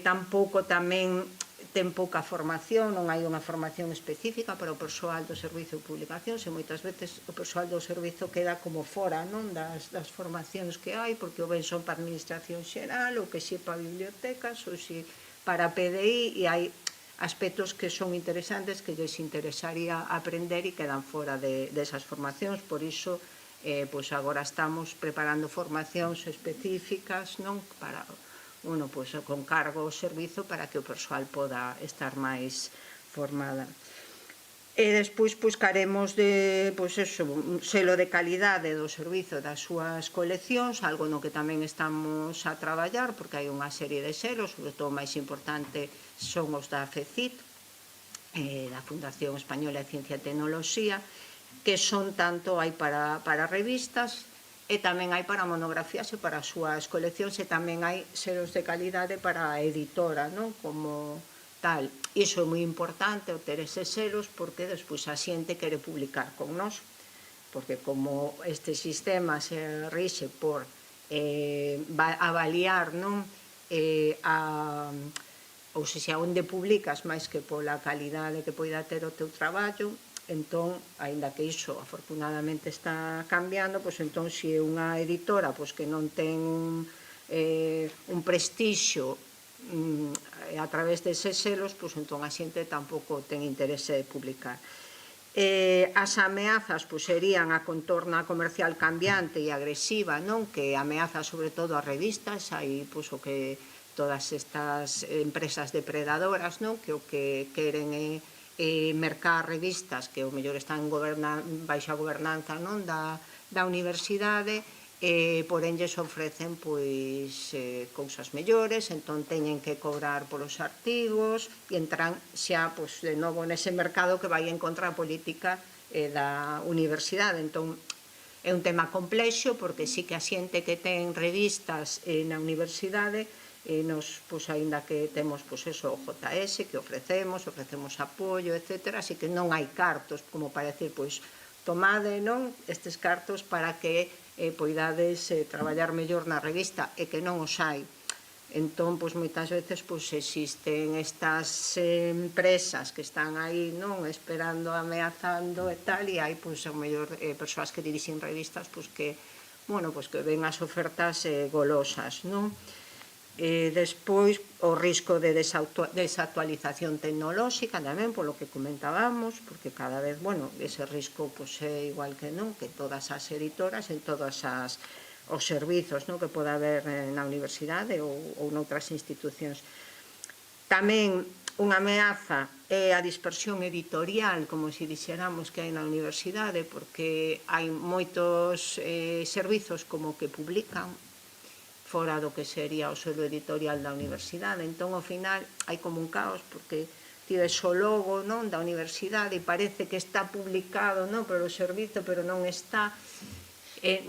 Tampouco tamén ten pouca formación, non hai unha formación específica para o persoal do Servizo de Publicacións, e moitas veces o persoal do servizo queda como fora das formacións que hai, porque ou ben son para a Administración Xeral, ou que si para bibliotecas, ou si para PDI, e hai aspectos que son interesantes que lles interesaría aprender e quedan fora desas formacións. Por iso, agora estamos preparando formacións específicas para con cargo ao servizo, para que o persoal poda estar máis formada. E despois caremos de un selo de calidade do servizo das súas coleccións, algo no que tamén estamos a traballar, porque hai unha serie de selos, sobre todo o máis importante son os da FECIT, da Fundación Española de Ciencia e Tecnoloxía, que son tanto hai para revistas, e tamén hai para monografías e para as súas coleccións, e tamén hai selos de calidade para a editora, como tal. Iso é moi importante, ter eses selos, porque despois a xente quere publicar con nós, porque como este sistema se rixe por avaliar ou seja, onde publicas máis que pola calidade que poida ter o teu traballo, entón, aínda que iso afortunadamente está cambiando, entón, se é unha editora que non ten un prestixio a través deses selos, entón a xente tampouco ten interese de publicar. As ameazas serían a contorna comercial cambiante e agresiva, que ameaza sobre todo as revistas. Hai o que todas estas empresas depredadoras, que o que queren é mercar revistas que o mellor están baixo a gobernanza da universidade, porén lles ofrecen cousas mellores, entón teñen que cobrar polos artigos e entran xa de novo nese mercado que vai en contra a política da universidade. Entón é un tema complexo, porque sí que a xente que ten revistas na universidade, nos, aínda que temos o JS que ofrecemos apoio, etc. Así que non hai cartos como para decir, tomade estes cartos para que poidades traballar mellor na revista e que non os hai. Entón, pois, moitas veces pois, existen estas empresas que están aí, non, esperando, ameazando e tal, e hai, pois, ao mellor, persoas que dirixen revistas, pois, que, bueno, pois, que ven as ofertas golosas, non? Despois, o risco de desactualización tecnolóxica tamén, polo que comentábamos, porque cada vez, bueno, ese risco pois, é igual que non, que todas as editoras, en todas os servizos, non, que pode haber na universidade ou noutras institucións. Tamén unha ameaza é a dispersión editorial, como se dixéramos que hai na universidade, porque hai moitos servizos como que publican fora do que sería o selo editorial da universidade. Entón, ao final, hai como un caos, porque tives o logo, non, da universidade e parece que está publicado, non, pero o servizo, pero non está.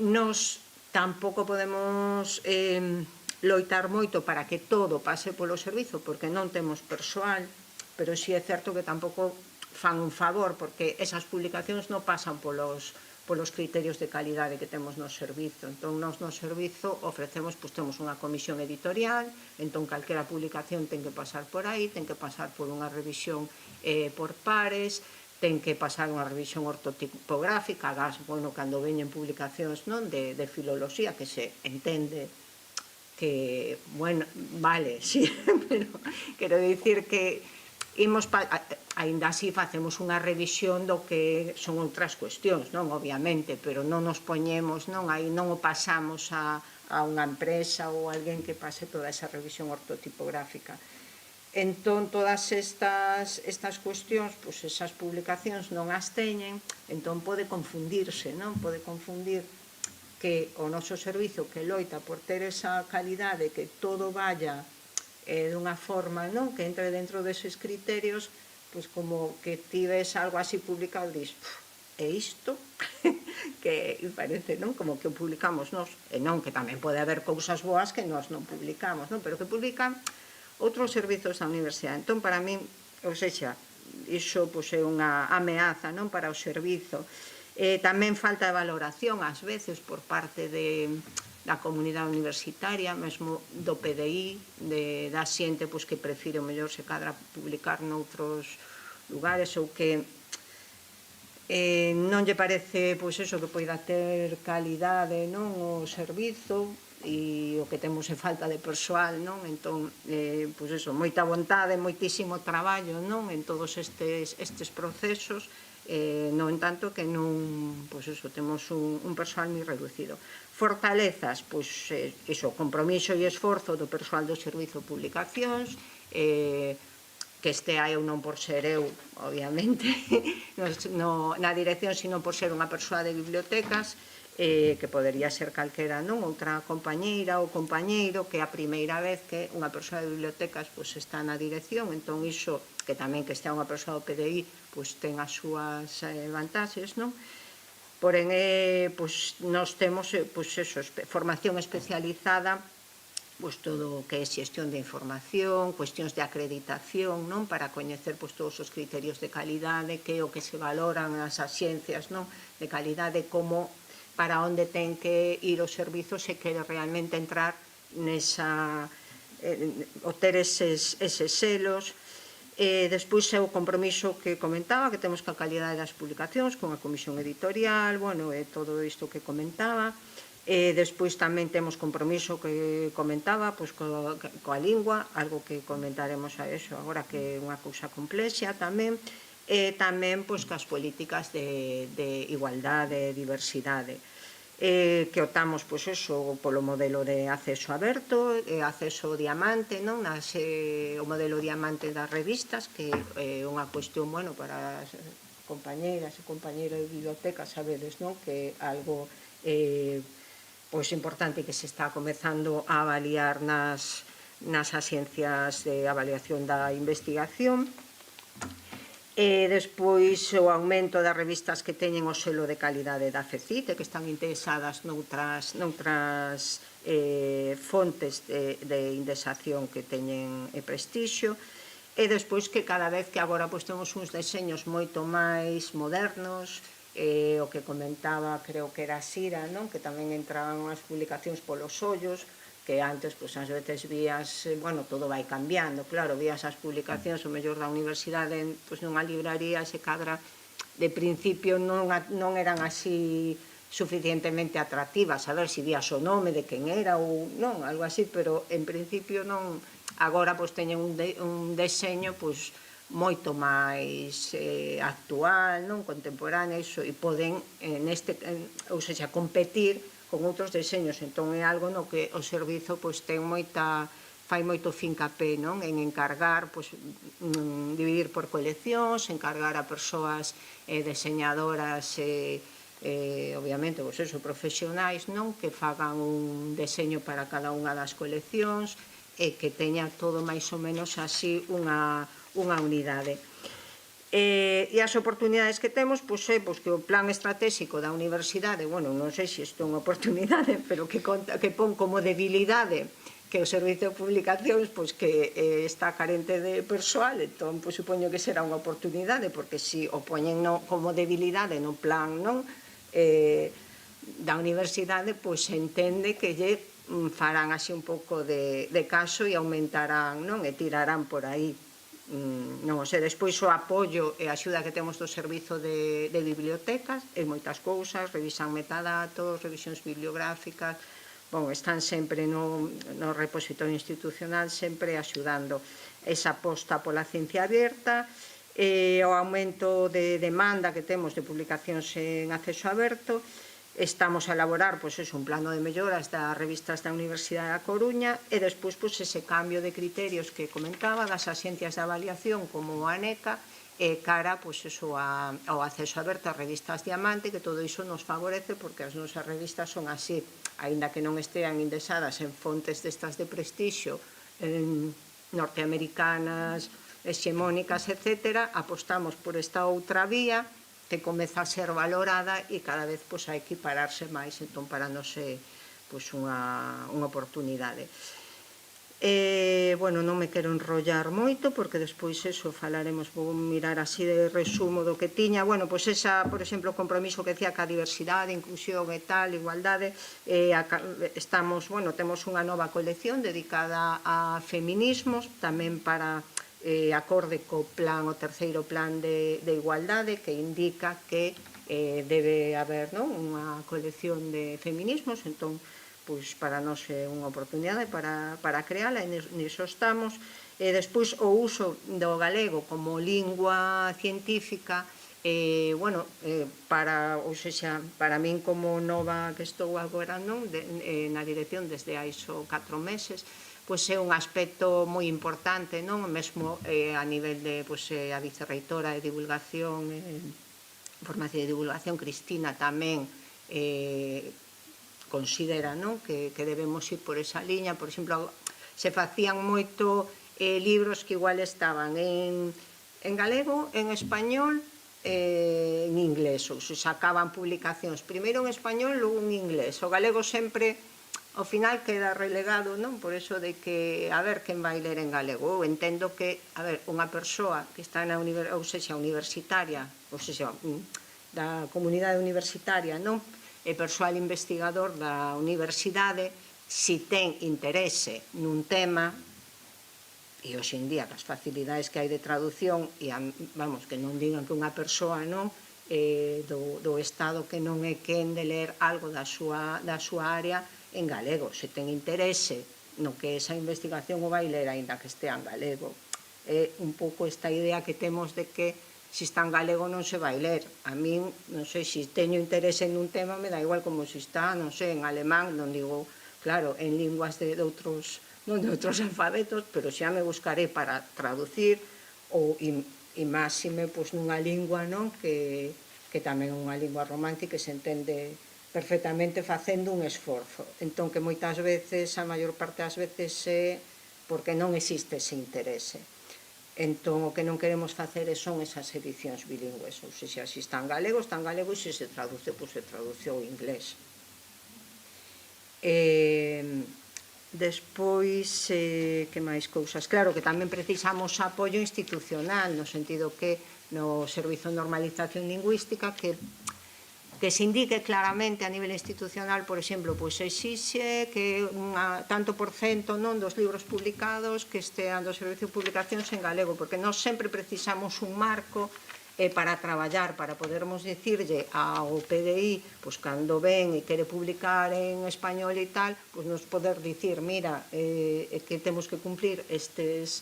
Nos tampouco podemos loitar moito para que todo pase polo servizo, porque non temos persoal, pero si é certo que tampouco fan un favor, porque esas publicacións non pasan polos criterios de calidade que temos no servizo. Entón, nos no servizo ofrecemos, pois temos unha comisión editorial, entón calquera publicación ten que pasar por aí, ten que pasar por unha revisión por pares, ten que pasar unha revisión ortotipográfica, bueno, cando veñen publicacións, non, de filoloxía, que se entende que, bueno, vale, sí, pero quero dicir que aínda así facemos unha revisión do que son outras cuestións, non, obviamente, pero non nos poñemos, non, aí non o pasamos a unha empresa ou alguén que pase toda esa revisión ortotipográfica. Entón, todas estas cuestións, pois esas publicacións non as teñen, entón pode confundirse, non? Pode confundir que o noso servizo que loita por ter esa calidade, que todo vaya dunha forma, non? Que entre dentro deses criterios, pois como que tives algo así publicado e dis, é isto? Que parece, non? Como que o publicamos nós, e non, que tamén pode haber cousas boas que nós non publicamos, non? Pero que publican outros servizos da universidade. Entón, para min, ou sexa, iso pois, é unha ameaza, non, para o servizo. Tamén falta de valoración, ás veces, por parte da comunidade universitaria, mesmo do PDI, da xente pois, que prefire o mellor se cadra publicar noutros lugares ou que non lle parece pois, eso, que poida ter calidade, non, o servizo, e o que temos é falta de persoal, non? Entón, pois eso, moita vontade, moitísimo traballo, non? En todos estes procesos, no entanto que non, pois eso, temos un persoal moi reducido. Fortalezas, pois iso, compromiso e esforzo do persoal do Servizo de Publicacións, que este hai ou non por ser eu, obviamente, na dirección, sino por ser unha persoa de bibliotecas, que podería ser calquera, non, outra compañeira ou compañeiro, que é a primeira vez que unha persoa de bibliotecas pois, está na dirección, entón iso, que tamén que estea unha persoa do PDI, pois ten as súas vantaxes, non? Porén, pois, nós temos, pois, eso, formación especializada, pois, todo o que é xestión de información, cuestións de acreditación, non? Para coñecer pois, todos os criterios de calidade, que é o que se valoran as axencias, non? De calidade, como para onde ten que ir o servizo se quere realmente entrar nesa, o ter eses selos. Despois é o compromiso que comentaba, que temos coa calidade das publicacións, con a comisión editorial, bueno, todo isto que comentaba. Despois tamén temos compromiso que comentaba pois, coa lingua, algo que comentaremos a eso agora, que é unha cousa complexa tamén. E tamén pois, cas políticas de igualdade e diversidade, que optamos pois, eso, polo modelo de acceso aberto, acceso diamante, non? O modelo diamante das revistas, que é unha cuestión, bueno, para as compañeiras e compañeiros de biblioteca, sabedes, non? Que é algo pois, importante que se está comezando a avaliar nas axencias de avaliación da investigación. Despois o aumento das revistas que teñen o selo de calidade da FECIT, que están interesadas noutras fontes de indexación que teñen prestixio, e despois que cada vez que agora temos uns deseños moito máis modernos, o que comentaba, creo que era Sira, non? Que tamén entraban as publicacións polos ollos, que antes, pois, ás veces vías, bueno, todo vai cambiando, claro, vías as publicacións, o mellor da universidade, pois, nunha libraría, se cadra, de principio non eran así suficientemente atractivas, a ver se vías o nome de quen era ou non, algo así, pero en principio non. Agora, pois, teñen un deseño, pois, moito máis actual, non, contemporáneo, e poden, ou seja, competir con outros deseños. Entón é algo no que o servizo, pois, fai moito fincapé, non, en encargar, pois, dividir por coleccións, encargar a persoas deseñadoras obviamente, pois, eso, profesionais, non, que fagan un deseño para cada unha das coleccións e que teña todo máis ou menos así unha unidade. E as oportunidades que temos, pois, é que o plan estratégico da universidade, bueno, non sei se isto é unha oportunidade, pero que pon como debilidade que o servizo de publicacións, pois, que está carente de persoal, entón, pois, supoño que será unha oportunidade, porque se o poñen como debilidade no plan, non, da universidade, pois, se entende que lle farán así un pouco de caso e aumentarán, non, e tirarán por aí. Non o sei, despois o apoio e a axuda que temos do servizo de bibliotecas e moitas cousas, revisan metadatos, revisións bibliográficas, bon, están sempre no repositorio institucional, sempre axudando esa aposta pola ciencia aberta, e o aumento de demanda que temos de publicacións en acceso aberto. Estamos a elaborar, pois, un plano de melloras das revistas da Universidade da Coruña e despois, pois, ese cambio de criterios que comentaba das axencias de avaliación como a ANECA e cara, pois, eso, ao acceso aberto ás revistas diamante, que todo iso nos favorece porque as nosas revistas son así, aínda que non estean indexadas en fontes destas de prestixio norteamericanas, hexemónicas, etc., apostamos por esta outra vía que comeza a ser valorada e cada vez, pois, a equipararse máis, entón para nos é, pois, unha oportunidade. Bueno, non me quero enrollar moito porque despois eso falaremos, vou mirar así de resumo do que tiña. Bueno, pois esa, por exemplo, o compromiso que decía ca diversidade, inclusión e tal, igualdade, estamos, bueno, temos unha nova colección dedicada a feminismos, tamén para acorde co plan, o terceiro plan de igualdade, que indica que debe haber, non, unha colección de feminismos, entón, pois, para nós é unha oportunidade para creala, e niso estamos. E despois o uso do galego como lingua científica, bueno, ou seja, para min como nova que estou agora, non, na dirección desde hai só 4 meses, pois é un aspecto moi importante, non? Mesmo a nivel de, pois, a vicerreitora de divulgación, formación de divulgación, Cristina, tamén considera, non, que debemos ir por esa liña. Por exemplo, se facían moito libros que igual estaban en galego, en español, en inglés, ou se sacaban publicacións primeiro en español, logo en inglés. O galego sempre, ao final, queda relegado, non? Por eso de que, a ver, quen vai ler en galego? Eu entendo que, a ver, unha persoa que está na universitaria, ou seja, da comunidade universitaria, non? E persoal investigador da universidade, si ten interese nun tema, e hoxe en día, as facilidades que hai de traducción, e, vamos, que non digan que unha persoa, non, do Estado que non é quen de ler algo da súa área en galego, se ten interese no que esa investigación o vai ler, aínda que estea en galego. É un pouco esta idea que temos de que se está en galego non se vai ler. A min, non sei, se teño interese nun tema, me dá igual como se está, non sei, en alemán, non digo, claro, en linguas de outros alfabetos, pero xa me buscaré para traducir ou máxime, pois, nunha lingua, non, que tamén é unha lingua romántica que se entende perfectamente facendo un esforzo. Entón, que moitas veces, a maior parte das veces, é porque non existe ese interese. Entón, o que non queremos facer son esas edicións bilingües. Ou se xa está en galego, e se se traduce, pois se traduce ao inglés. Despois, que máis cousas? Claro que tamén precisamos apoio institucional, no sentido que no Servizo de Normalización Lingüística, que que se indique claramente a nivel institucional, por exemplo, pois exixe que tanto por cento non dos libros publicados que estean do Servicio de Publicacións en galego, porque nós sempre precisamos un marco para traballar, para podermos dicirlle ao PDI, pois cando ven e quere publicar en español e tal, pois nos poder dicir, mira, que temos que cumplir estes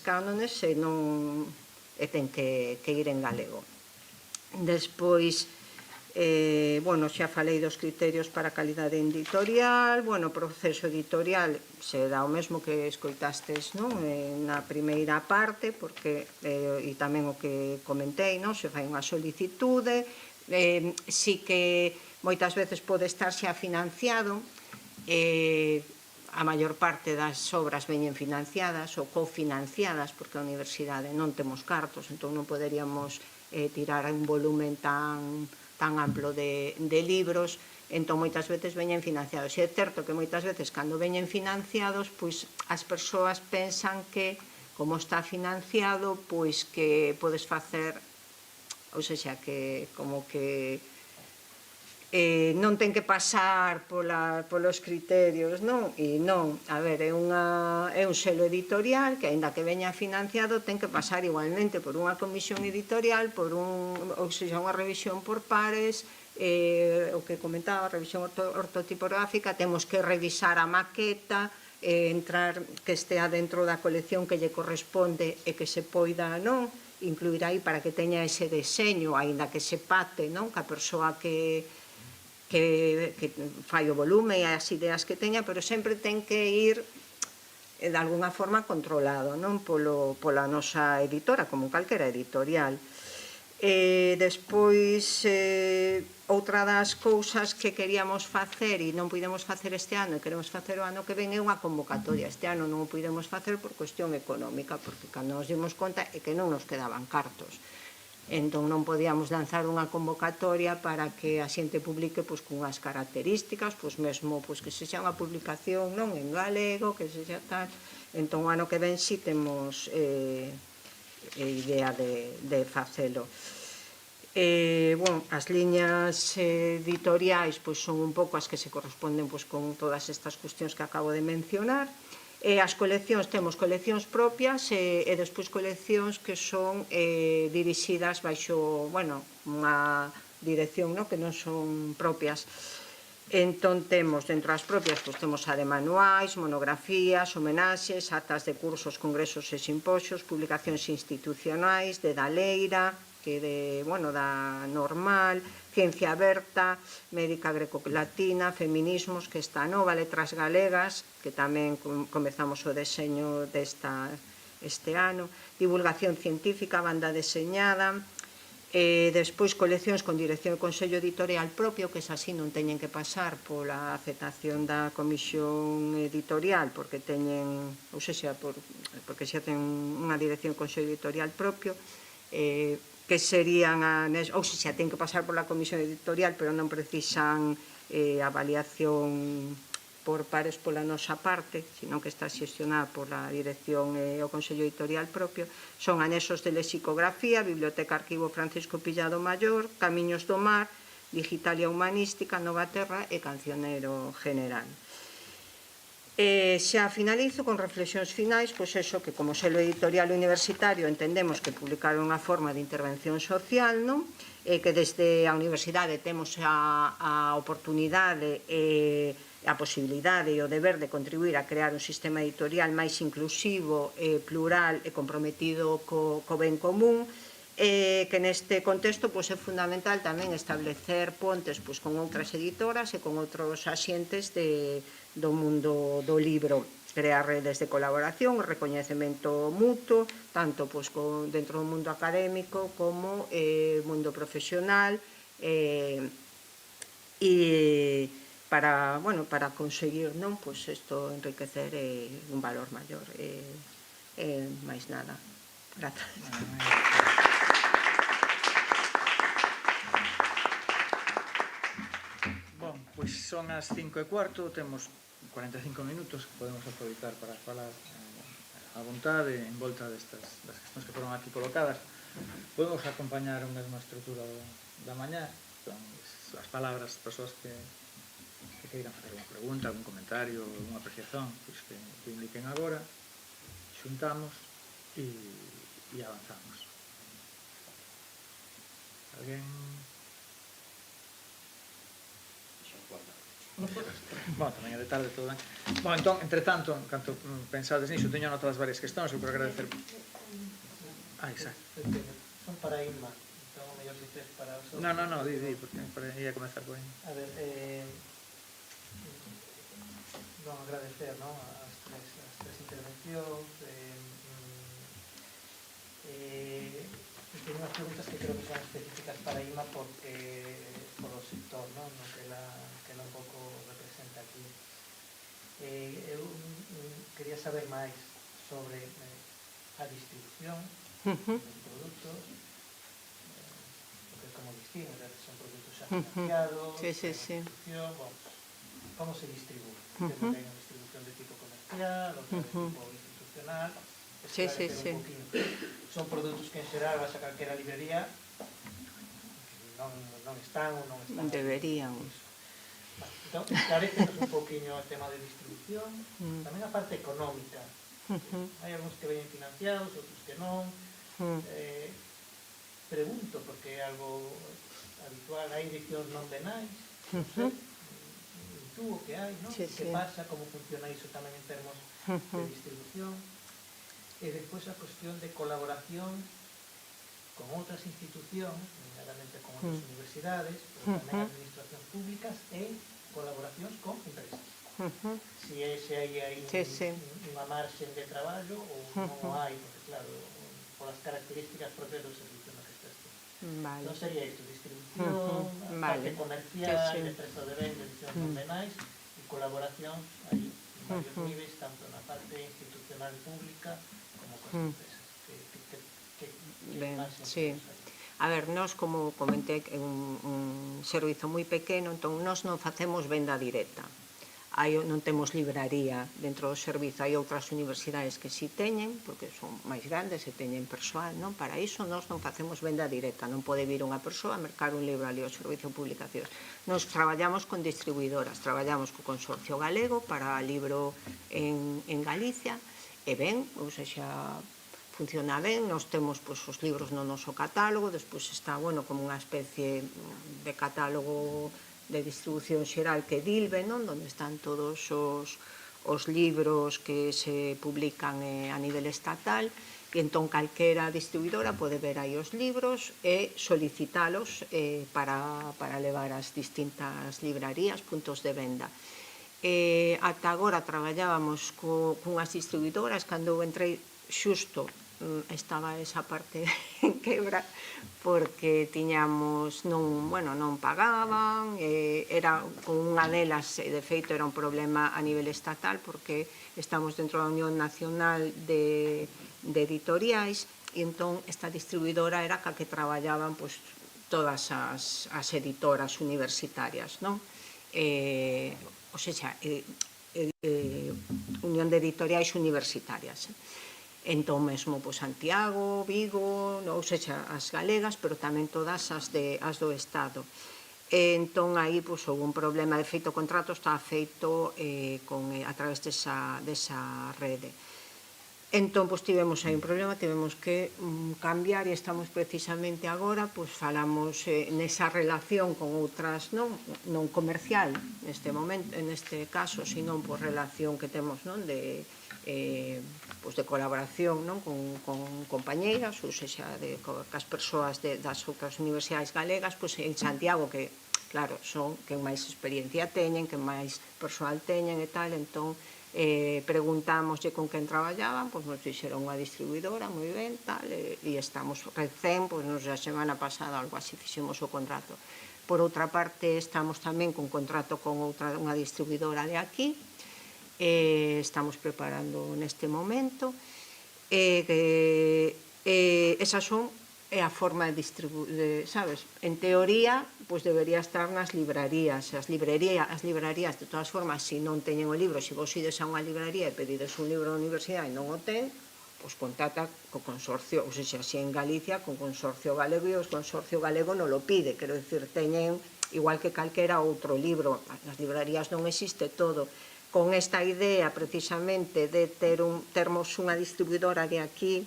cánones e ten que ir en galego. Despois, xa falei dos criterios para a calidade editorial, o proceso editorial será o mesmo que escoitastes na primeira parte, porque, e tamén o que comentei, se fai unha solicitude, si que moitas veces pode estar xa financiado, a maior parte das obras veñen financiadas ou cofinanciadas, porque a universidade non temos cartos, entón non poderíamos tirar un volumen tan amplo de libros, entón moitas veces veñen financiados. E é certo que moitas veces cando veñen financiados, pois as persoas pensan que, como está financiado, pois que podes facer, ou seja, que como que non ten que pasar polos criterios, non? E non, a ver, é un selo editorial que, aínda que veña financiado, ten que pasar igualmente por unha comisión editorial, ou seja, unha revisión por pares, o que comentaba, a revisión ortotipográfica, temos que revisar a maqueta, entrar que estea dentro da colección que lle corresponde e que se poida, non? Incluir aí para que teña ese deseño, aínda que se pacte, non? Que a persoa que fai o volume e as ideas que teña, pero sempre ten que ir de alguna forma controlado, non? Pola nosa editora, como calquera editorial. Despois, outra das cousas que queríamos facer e non pudemos facer este ano e queremos facer o ano que ven é unha convocatoria. Este ano non o pudemos facer por cuestión económica, porque cando nos dimos conta é que non nos quedaban cartos. Entón non podíamos lanzar unha convocatoria para que a xente publique cunhas características, mesmo que sexa unha publicación non en galego, que sexa tal. Entón o ano que ven si temos idea de facelo. As liñas editoriais son un pouco as que se corresponden con todas estas cuestións que acabo de mencionar. As coleccións, temos coleccións propias e despois coleccións que son dirixidas baixo unha dirección que non son propias. Entón temos, dentro das propias, temos a de manuais, monografías, homenaxes, actas de cursos, congresos e simposios, publicacións institucionais, de Daleira, que da Normal, Ciencia Aberta, Médica Greco-Latina, Feminismos, que está nova, Letras Galegas, que tamén comezamos o deseño este ano, Divulgación Científica, Banda Deseñada, despois coleccións con dirección do Consello Editorial propio, que así non teñen que pasar pola aceptación da Comisión Editorial, porque teñen, ou sexa, porque xa ten unha dirección do Consello Editorial propio, que serían, ou sexa, ten que pasar pola Comisión Editorial, pero non precisan avaliación por pares pola nosa parte, sino que está xestionada pola dirección e o Consello Editorial propio. Son anexos de lexicografía, Biblioteca Arquivo Francisco Pillado Mayor, Camiños do Mar, Digitalia Humanística, Nova Terra e Cancionero General. Xa finalizo con reflexións finais, pois eso, que como selo editorial universitario entendemos que publicar unha forma de intervención social, non? E que desde a universidade temos a oportunidade e a posibilidade e o deber de contribuir a crear un sistema editorial máis inclusivo, plural e comprometido co ben común, que neste contexto é fundamental tamén establecer pontes con outras editoras e con outros axentes do mundo do libro, crear redes de colaboración, recoñecemento mutuo, tanto dentro do mundo académico como mundo profesional, e para conseguir isto enriquecer un valor maior. Máis nada. Grazas. Pois son as 5:15, temos 45 minutos que podemos aproveitar para falar a vontade en volta das questões que foron aquí colocadas. Podemos acompañar a mesma estrutura da mañá, con as palabras, as persoas que queiran facer unha pregunta, algún comentario, unha apreciación, pois que indiquen agora, xuntamos e avanzamos. Alguén? Bom, tamén é de tarde todo ben. Bom, entón, entre tanto, canto pensades nisso, teño anotadas varias questões, eu quero agradecer. Exacto. Son para Inma, entón o mellor se tes para os outros. No, di, porque ia comezar por aí. A ver, non agradecer, non, as tres intervencións, teño unhas preguntas que creo que son específicas para Inma porque polo sector, non, no que ela un pouco representa aquí. Eu quería saber máis sobre a distribución dos produtos, porque como distingue, son produtos xa financiados, distribución, como se distribúe, que non ten unha distribución de tipo comercial, outra de tipo institucional, esclarecer un poquinho. Son produtos que en xeral vas a calquera librería, non están ou non están. Deberían. Entón, esclarecenos un poquinho o tema de distribución, tamén a parte económica. Hai algúns que veñen financiados, outros que non. Pregunto, porque é algo habitual, hai edicións non venais, non sei, tú o que hai, non? Que pasa, como funciona iso tamén en termos de distribución. E despois a cuestión de colaboración con outras institucións, nomeadamente con outras universidades, pero tamén administracións públicas e colaboracións con empresas. Se hai unha marxen de traballo ou non o hai, porque claro, polas características propias do servicio no que estás. Non sería isto, distribución, parte comercial, de prezo de venta, edicións non venais, e colaboracións aí, en varios niveis, tanto na parte institucional pública como con empresas. Ben, sí. A ver, nós, como comentei, é un servizo moi pequeno, entón nós non facemos venda directa. Non temos libraría dentro do servizo, hai outras universidades que si teñen, porque son máis grandes e teñen persoal, non? Para iso nós non facemos venda directa, non pode vir unha persoa a mercar un libro ali ao servicio de publicacións. Nos traballamos con distribuidoras, traballamos co Consorcio Galego para libro en Galicia, e ben, ou seja, funciona ben, nós temos os libros no noso catálogo, despois está, como unha especie de catálogo de distribución xeral que Dilbe, non? Donde están todos os libros que se publican a nivel estatal, e entón calquera distribuidora pode ver aí os libros e solicitalos para levar ás distintas librarías, puntos de venda. Ata agora traballábamos cunhas distribuidoras, cando eu entrei xusto estaba esa parte en quebra porque tiñamos, non pagaban, era con unha delas, de feito era un problema a nivel estatal porque estamos dentro da Unión Nacional de Editoriais e entón esta distribuidora era ca que traballaban todas as editoras universitarias, non? O sea, Unión de Editoriais Universitarias. Entón mesmo Santiago, Vigo, ou seja, as galegas, pero tamén todas as do Estado. Entón aí houve un problema, de feito o contrato está feito a través desa rede. Entón tivemos aí un problema, tivemos que cambiar e estamos precisamente agora, falamos nesa relación con outras, non comercial neste momento, neste caso, sino por relación que temos de colaboración con compañeiras, ou seja, cas persoas das outras universidades galegas, en Santiago, que, claro, son que máis experiencia teñen, que máis persoal teñen e tal, entón preguntámoslle con quen traballaban, nos dixeron unha distribuidora, moi ben, tal, e estamos recén, a semana pasada, algo así, fixemos o contrato. Por outra parte, estamos tamén con contrato con unha distribuidora de aquí, estamos preparando neste momento, esas son a forma de distribuir, sabes? En teoría, debería estar nas librarías. As librarías, de todas formas, se non teñen o libro, se vos ides a unha libraría e pedides un libro da universidade e non o ten, pois contacta co consorcio, ou seja, así en Galicia, con consorcio galego, e o consorcio galego non lo pide, quero dicir, teñen, igual que calquera outro libro, nas librarías non existe todo, con esta idea precisamente de termos unha distribuidora de aquí,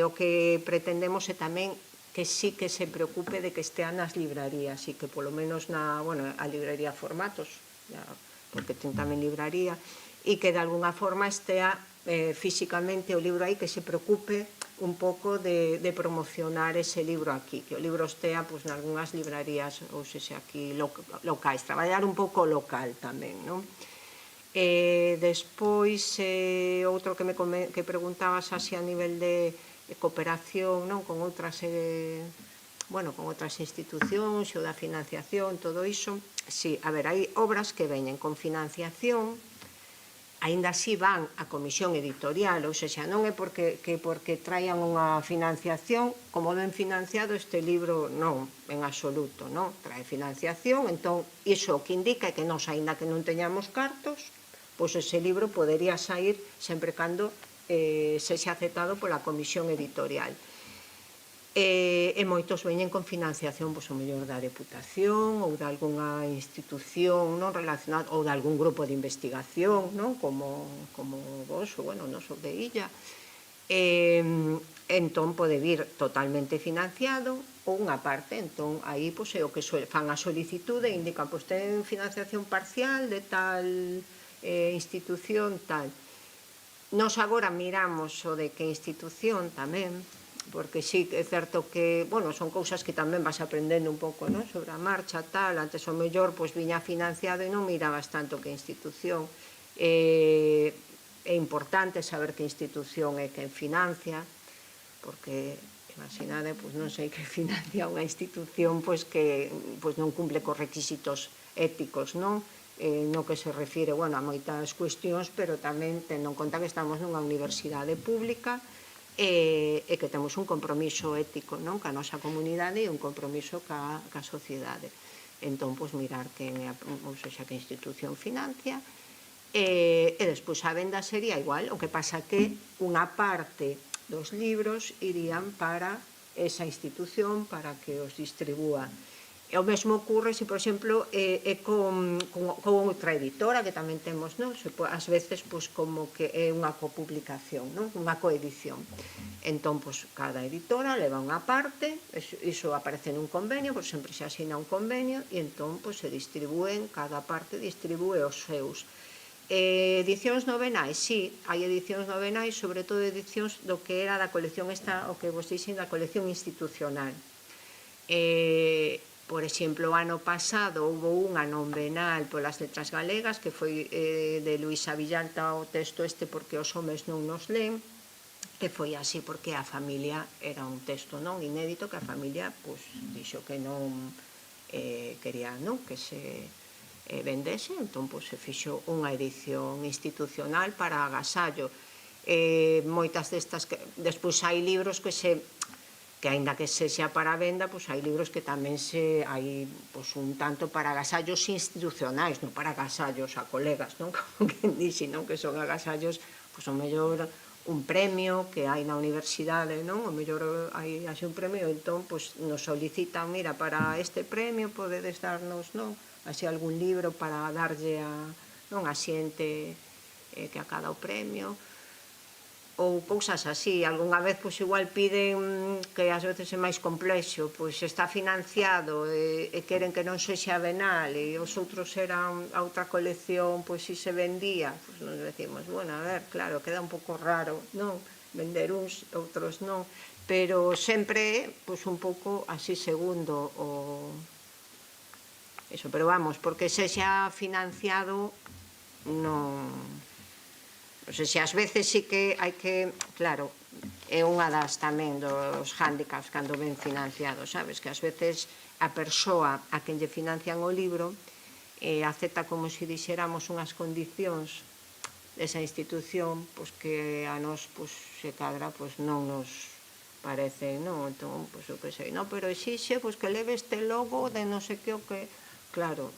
o que pretendemos é tamén que sí que se preocupe de que estean nas librarías e que polo menos a librería Formatos, porque ten tamén libraría, e que de alguna forma estea físicamente o libro aí, que se preocupe un pouco de promocionar ese libro aquí, que o libro estea en algunhas librarías, ou seja, aquí locais, traballar un pouco local tamén, non? Despois, outro que preguntabas así a nivel de cooperación, non, con outras institucións ou da financiación, todo iso, sí, a ver, hai obras que veñen con financiación, aínda así van a comisión editorial, ou seja, non é porque traian unha financiación, como ben financiado este libro, non, en absoluto, non, trae financiación, entón, iso o que indica é que nós, aínda que non teñamos cartos, pois ese libro podería sair sempre cando sexa aceptado pola comisión editorial. E moitos veñen con financiación, pois o mellor da Deputación ou de algunha institución non relacionada, ou de algún grupo de investigación, non, como vos, ou bueno, non sou de Illa. Entón pode vir totalmente financiado ou unha parte, entón aí pois é o que fan a solicitude e indican, pois ten financiación parcial de tal institución, tal. Nos agora miramos o de que institución tamén, porque sí, é certo que, bueno, son cousas que tamén vas aprendendo un pouco, non, sobre a marcha, tal, antes o mellor, pois, viña financiado e non mirabas tanto que institución. É importante saber que institución é quen financia, porque, imaginade, pois, non sei que financia unha institución, pois, que non cumple cos requisitos éticos, non? No que se refire, bueno, a moitas cuestións, pero tamén tendo en conta que estamos nunha universidade pública e que temos un compromiso ético, non, ca nosa comunidade e un compromiso ca sociedade. Entón, pois, mirar que institución financia e despois a venda sería igual, o que pasa que unha parte dos libros irían para esa institución para que os distribúa. E o mesmo ocurre se, por exemplo, é con outra editora que tamén temos, non? Ás veces, pois, como que é unha copublicación, non? Unha coedición. Entón, pois, cada editora leva unha parte, iso aparece nun convenio, pois sempre se asina un convenio, e entón, pois, se distribúen, cada parte distribúe os seus. Edicións novenais, sí, hai edicións novenais, sobre todo edicións do que era da colección esta, o que vos dixen, da colección institucional. Por exemplo, o ano pasado houve unha novenal polas letras galegas, que foi de Luisa Villalta o texto este porque os homes non nos len, que foi así porque a familia era un texto non inédito que a familia dixo que non quería que se vendese, entón se fixo unha edición institucional para agasallo. Moitas destas, despois hai libros que aínda que sexa para venda, hai libros que tamén hai un tanto para agasallos institucionais, non para agasallos a colegas, non? Como que dixe, non? Que son agasallos, o mellor un premio que hai na universidade, non? O mellor hai un premio, entón nos solicitan, mira, para este premio podedes darnos, non? Así algún libro para darlle a xente que acada o premio, ou cousas así. Algunha vez, igual piden que ás veces é máis complexo, está financiado e queren que non sexa venal e os outros eran a outra colección, si se vendía, nos decimos, bueno, a ver, claro, queda un pouco raro, non? Vender uns, outros non, pero sempre é, un pouco así segundo o... Eso, pero vamos, porque sexa financiado non... O sea, ás veces sí que hai que, claro, é unha das tamén dos hándicaps cando ven financiado, sabes? Que ás veces a persoa a quen lle financian o libro acepta como se dixéramos unhas condicións desa institución que a nós, se cadra, non nos parece, non? Entón, o que sei, non? Pero exixe que leve este logo de non sei que o que... Claro,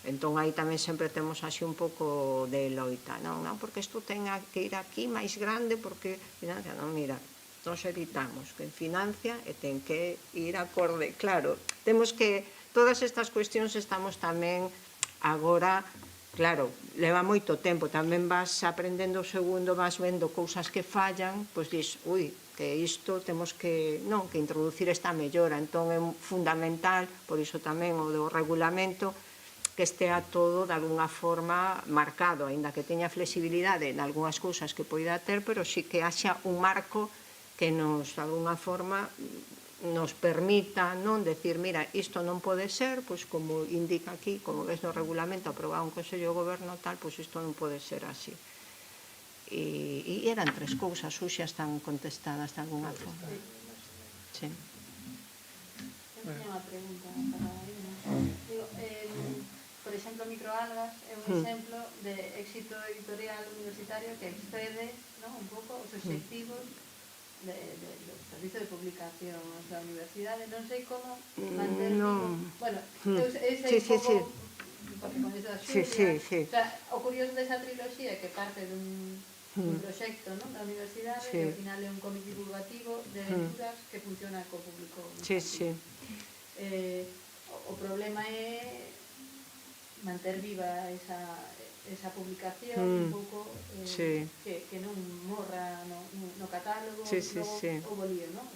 Entón, aí tamén sempre temos así un pouco de loita, non? Porque isto ten que ir aquí máis grande, porque financia, non, mira, nos editamos que financia e ten que ir acorde. Claro, temos que, todas estas cuestións estamos tamén agora, claro, leva moito tempo, tamén vas aprendendo o segundo, vas vendo cousas que fallan, pois dis, ui, que isto temos que, non, que introducir esta mellora, entón é fundamental, por iso tamén o do regulamento, que estea todo de alguna forma marcado, aínda que teña flexibilidade en algunhas cousas que poida ter, pero sí que haxa un marco que nos, de alguna forma, nos permita non decir, mira, isto non pode ser, pois como indica aquí, como ves no regulamento aprobado un Consello de Goberno tal, pois isto non pode ser así. E eran 3 cousas, xa están contestadas de alguna forma. Sí. Eu teña unha pregunta para Irene. Digo, por exemplo, Microalgas é un exemplo de éxito editorial universitario que excede, non, un pouco os obxectivos do servizo de publicación da universidade. Non sei como manter vivo. Bueno, eu sei un pouco, porque con iso da Xulia, o sea, o curioso desa triloxía é que parte dun proxecto da universidade que ao final é un cómic divulgativo de lecturas que funciona co público. O problema é manter viva esa publicación un pouco que non morra no catálogo, o bolío, non?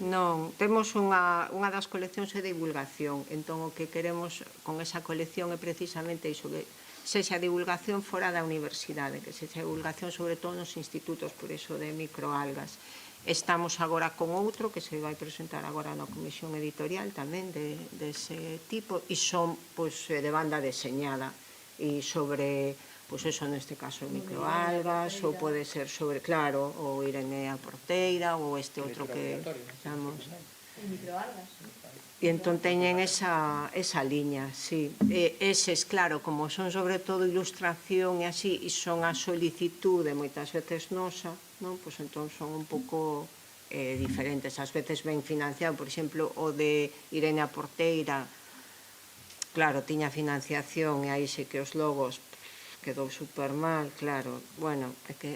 Non, temos unha das coleccións de divulgación, entón o que queremos con esa colección é precisamente iso, que sexa divulgación fora da universidade, que sexa divulgación sobre todo nos institutos, por iso de Microalgas. Estamos agora con outro que se vai presentar agora na comisión editorial tamén dese tipo e son de banda deseñada e sobre, pois eso, neste caso Microalgas, ou pode ser sobre, claro, ou Irenea Porteira ou este outro que estamos... Microalgas. E entón teñen esa liña, sí. Eses, claro, como son sobre todo ilustración e así, e son a solicitude moitas veces nosa, non? Pois entón son un pouco diferentes. Ás veces ven financiado, por exemplo, o de Irene Porteira, claro, tiña financiación e aí sei que os logos quedou super mal, claro. Bueno, é que...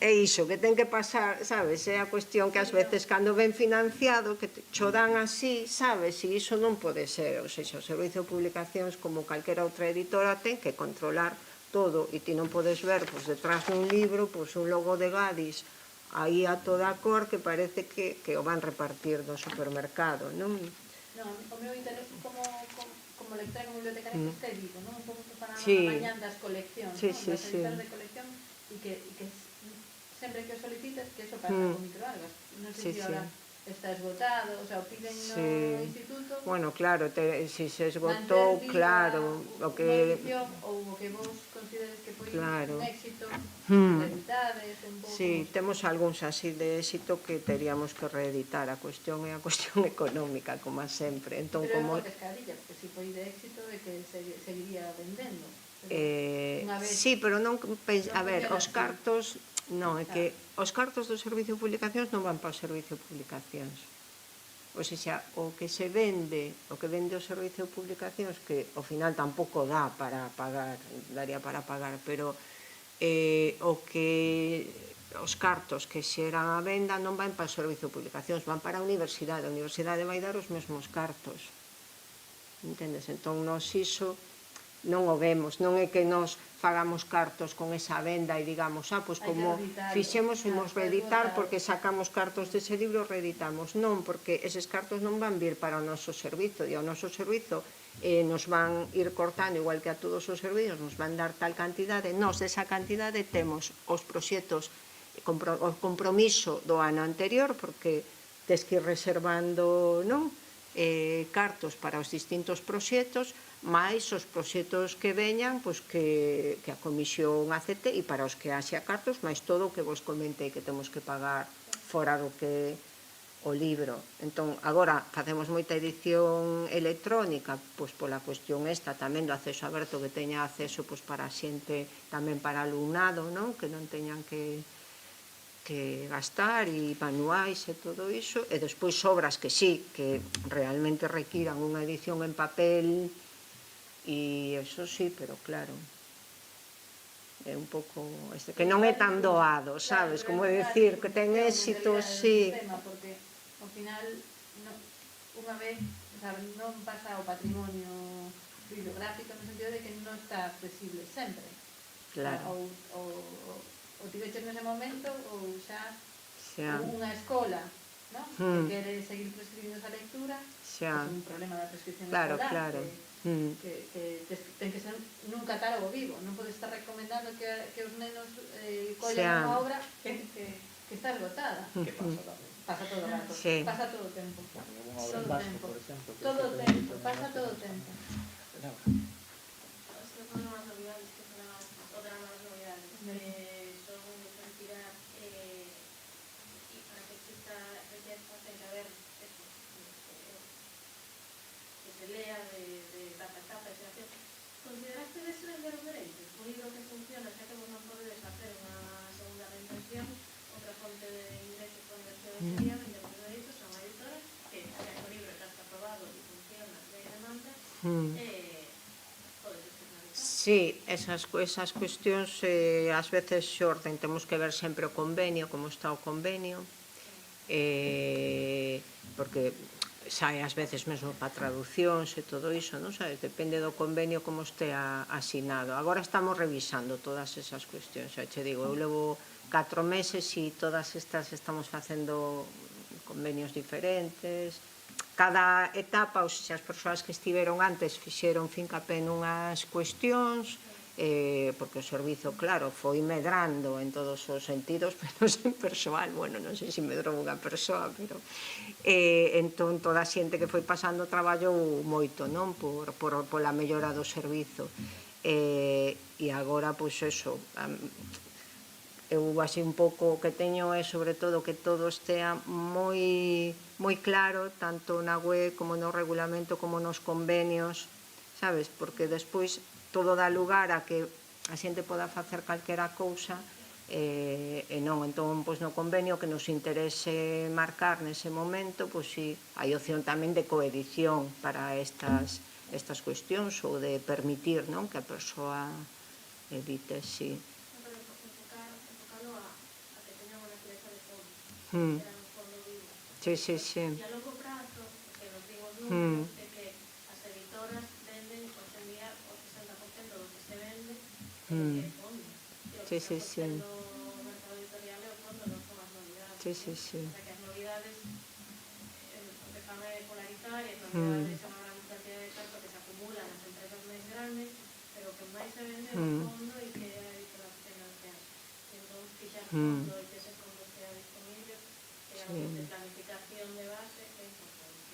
É iso, que ten que pasar, sabes? É a cuestión que ás veces cando ven financiado, que cho dan así, sabes? E iso non pode ser, ou seja, o Servicio de Publicacións, como calquera outra editora, ten que controlar todo, e ti non podes ver, pois, detrás dun libro, pois, un logo de Gadis, aí a toda cor, que parece que o van repartir do supermercado, non? Non, o meu interés como lectora, como bibliotecaria, que este vivo, non? Un pouco para mañan das coleccións, das editoras de colección, e que sempre que o solicitas, que eso pasa con Microalgas. Non sei se ahora está esgotado, o sea, o piden no instituto... Bueno, claro, se esgotou, claro, o que... Ou o que vos consideres que foi un éxito, reeditades, un pouco... Sí, temos algúns así de éxito que teríamos que reeditar. A cuestión é a cuestión económica, como sempre. Pero é unha pescadilla, porque se foi de éxito é que seguiría vendendo. Sí, pero non... A ver, os cartos... Non, é que os cartos do Servicio de Publicacións non van para o Servicio de Publicacións. O sea, o que se vende, o que vende o Servicio de Publicacións, que ao final tampouco dá para pagar, daría para pagar, pero o que os cartos que xeran a venda non van para o Servicio de Publicacións, van para a universidade. A universidade vai dar os mesmos cartos. Entendes? Entón, nos iso non o vemos, non é que nos fagamos cartos con esa venda e digamos, pois como fixemos, imos reeditar porque sacamos cartos dese libro, reeditamos. Non, porque eses cartos non van vir para o noso servizo, e ao noso servizo nos van ir cortando, igual que a todos os servizos, nos van dar tal cantidade, nós desa cantidade temos os proxectos, o compromiso do ano anterior, porque tes que ir reservando, non? Cartos para os distintos proxectos, máis os proxectos que veñan, pois que a comisión acepte, e para os que haxa cartos, máis todo o que vos comentei que temos que pagar fora do que o libro. Entón, agora facemos moita edición electrónica, pois pola cuestión esta tamén do acceso aberto, que teña acceso pois para a xente, tamén para alumnado, non? Que non teñan que gastar, e manuais e todo iso, e despois obras que sí, que realmente requiran unha edición en papel E iso sí, pero claro, é un pouco que non é tan doado, sabes, como decir que ten éxito, sí. Porque ao final unha vez, sabes, non pasa o patrimonio bibliográfico no sentido de que non está accesible sempre. Claro. Ou tiveches nese momento ou xa unha escola, ¿no? Que quere seguir prescribindo esa lectura, é un problema da prescripción escolar, que ten que ser nun catálogo vivo, non podes estar recomendando que os nenos collan unha obra que está esgotada. Que pasa Pasa todo tamén. o rato, pasa todo o tempo. Todo o tempo, Todo o tempo, pasa todo o tempo. Estas son as novidades que son o drama das novidades. Son cantidad e para que exista riqueza ten que haber eso, que se lea de etapa a etapa, xeración. Consideraste vender os dereitos? Un libro que funciona, xa que vos non podedes facer unha segunda reimpresión, outra fonte de ingresos para a inversión sería vender os dereitos a unha editora que, xa que o libro xa está aprobado e funciona, e demanda, podes externalizar. Sí, esas cuestións ás veces xorden, temos que ver sempre o convenio, como está o convenio, porque sai ás veces mesmo para traduccións e todo iso, non sabes? Depende do convenio como este asinado. Agora estamos revisando todas esas cuestións, xa che digo, eu levo 4 meses e todas estas estamos facendo convenios diferentes. Cada etapa, ou se as persoas que estiveron antes fixeron fincapé nunhas cuestións, porque o servizo, claro, foi medrando en todos os sentidos, pero sen persoal, bueno, non sei se medrou unha persoa, pero entón toda a xente que foi pasando traballou moito, non, pola mellora do servizo, e agora, pois, eso, eu así un pouco o que teño é sobre todo que todo estea moi claro, tanto na web como no regulamento como nos convenios, sabes, porque despois todo dá lugar a que a xente poda facer calquera cousa e non, entón, pois no convenio que nos interese marcar nese momento, pois si hai opción tamén de coedición para estas cuestións ou de permitir, non, que a persoa edite, si. Enfocalo a que teñan unha natureza de fondo, que era un fondo vivo. Sí, sí, sí. E a longo prazo, que nos digo os números, é que as editoras venden, hoxe en día, o 60% do que se vende é fondo. Sí, sí, sí. O mercado editorial é o fondo, non son as novidades. Sí, sí, sí. O sea, que as novidades, o que fan é polarizar, e as novidades son unha gran cantidad de cartas que se acumulan nas empresas máis grandes, pero o que máis se vende é o fondo e que a editora tenga que hacer. Entón, fixar fondo e que ese fondo sea disponible, que é algo de planificación de base, que é importante.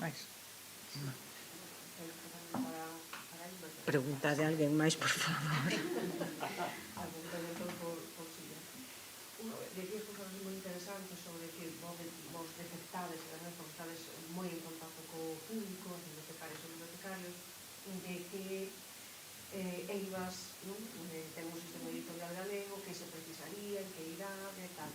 máis. Pregunta de alguén máis, por favor. Decías cosas moi interesantes sobre que vos detectades e tamén vos estades moi en contacto co público, os bibliotecarios e bibliotecarios, de que eivas, ten un sistema editorial galego que se precisaría, en que irá, e tal.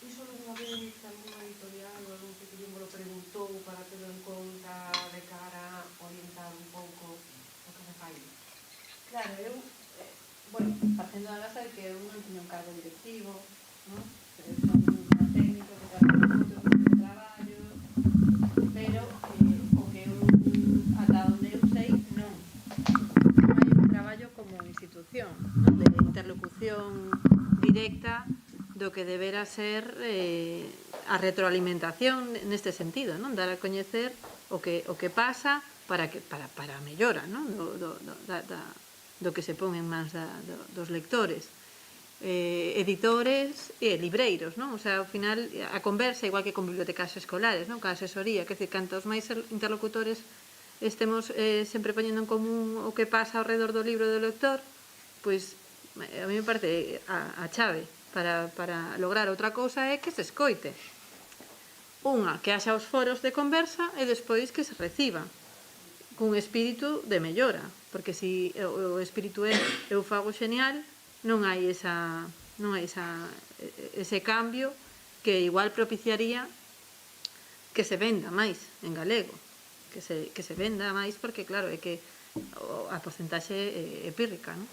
Iso algunha vez algunha editorial ou algún pequeno lo preguntou para ter en conta de cara a orientar un pouco o que se fai? Claro, eu, partindo da base de que eu non teño un cargo directivo, non? Pero son unha técnica que traballo moito no traballo, pero o que eu, ata onde eu sei, non hai un traballo como institución, non? De interlocución directa do que debera ser a retroalimentación neste sentido, non? Dar a coñecer o que pasa para a mellora, non? Do que se pon en mans dos lectores, editores e libreiros, non? O sea, ao final, a conversa, igual que con bibliotecas escolares, non? Ca asesoría, que cantos máis interlocutores estemos sempre poñendo en común o que pasa ao redor do libro do lector, pois a mí me parece a chave para lograr outra cousa é que se escoite. Unha, que haxa os foros de conversa e despois que se reciba cun espírito de mellora, porque se o espírito é eu fago xenial, non hai ese cambio que igual propiciaría que se venda máis en galego, que se venda máis, porque claro, é que a porcentaxe é pírrica, non?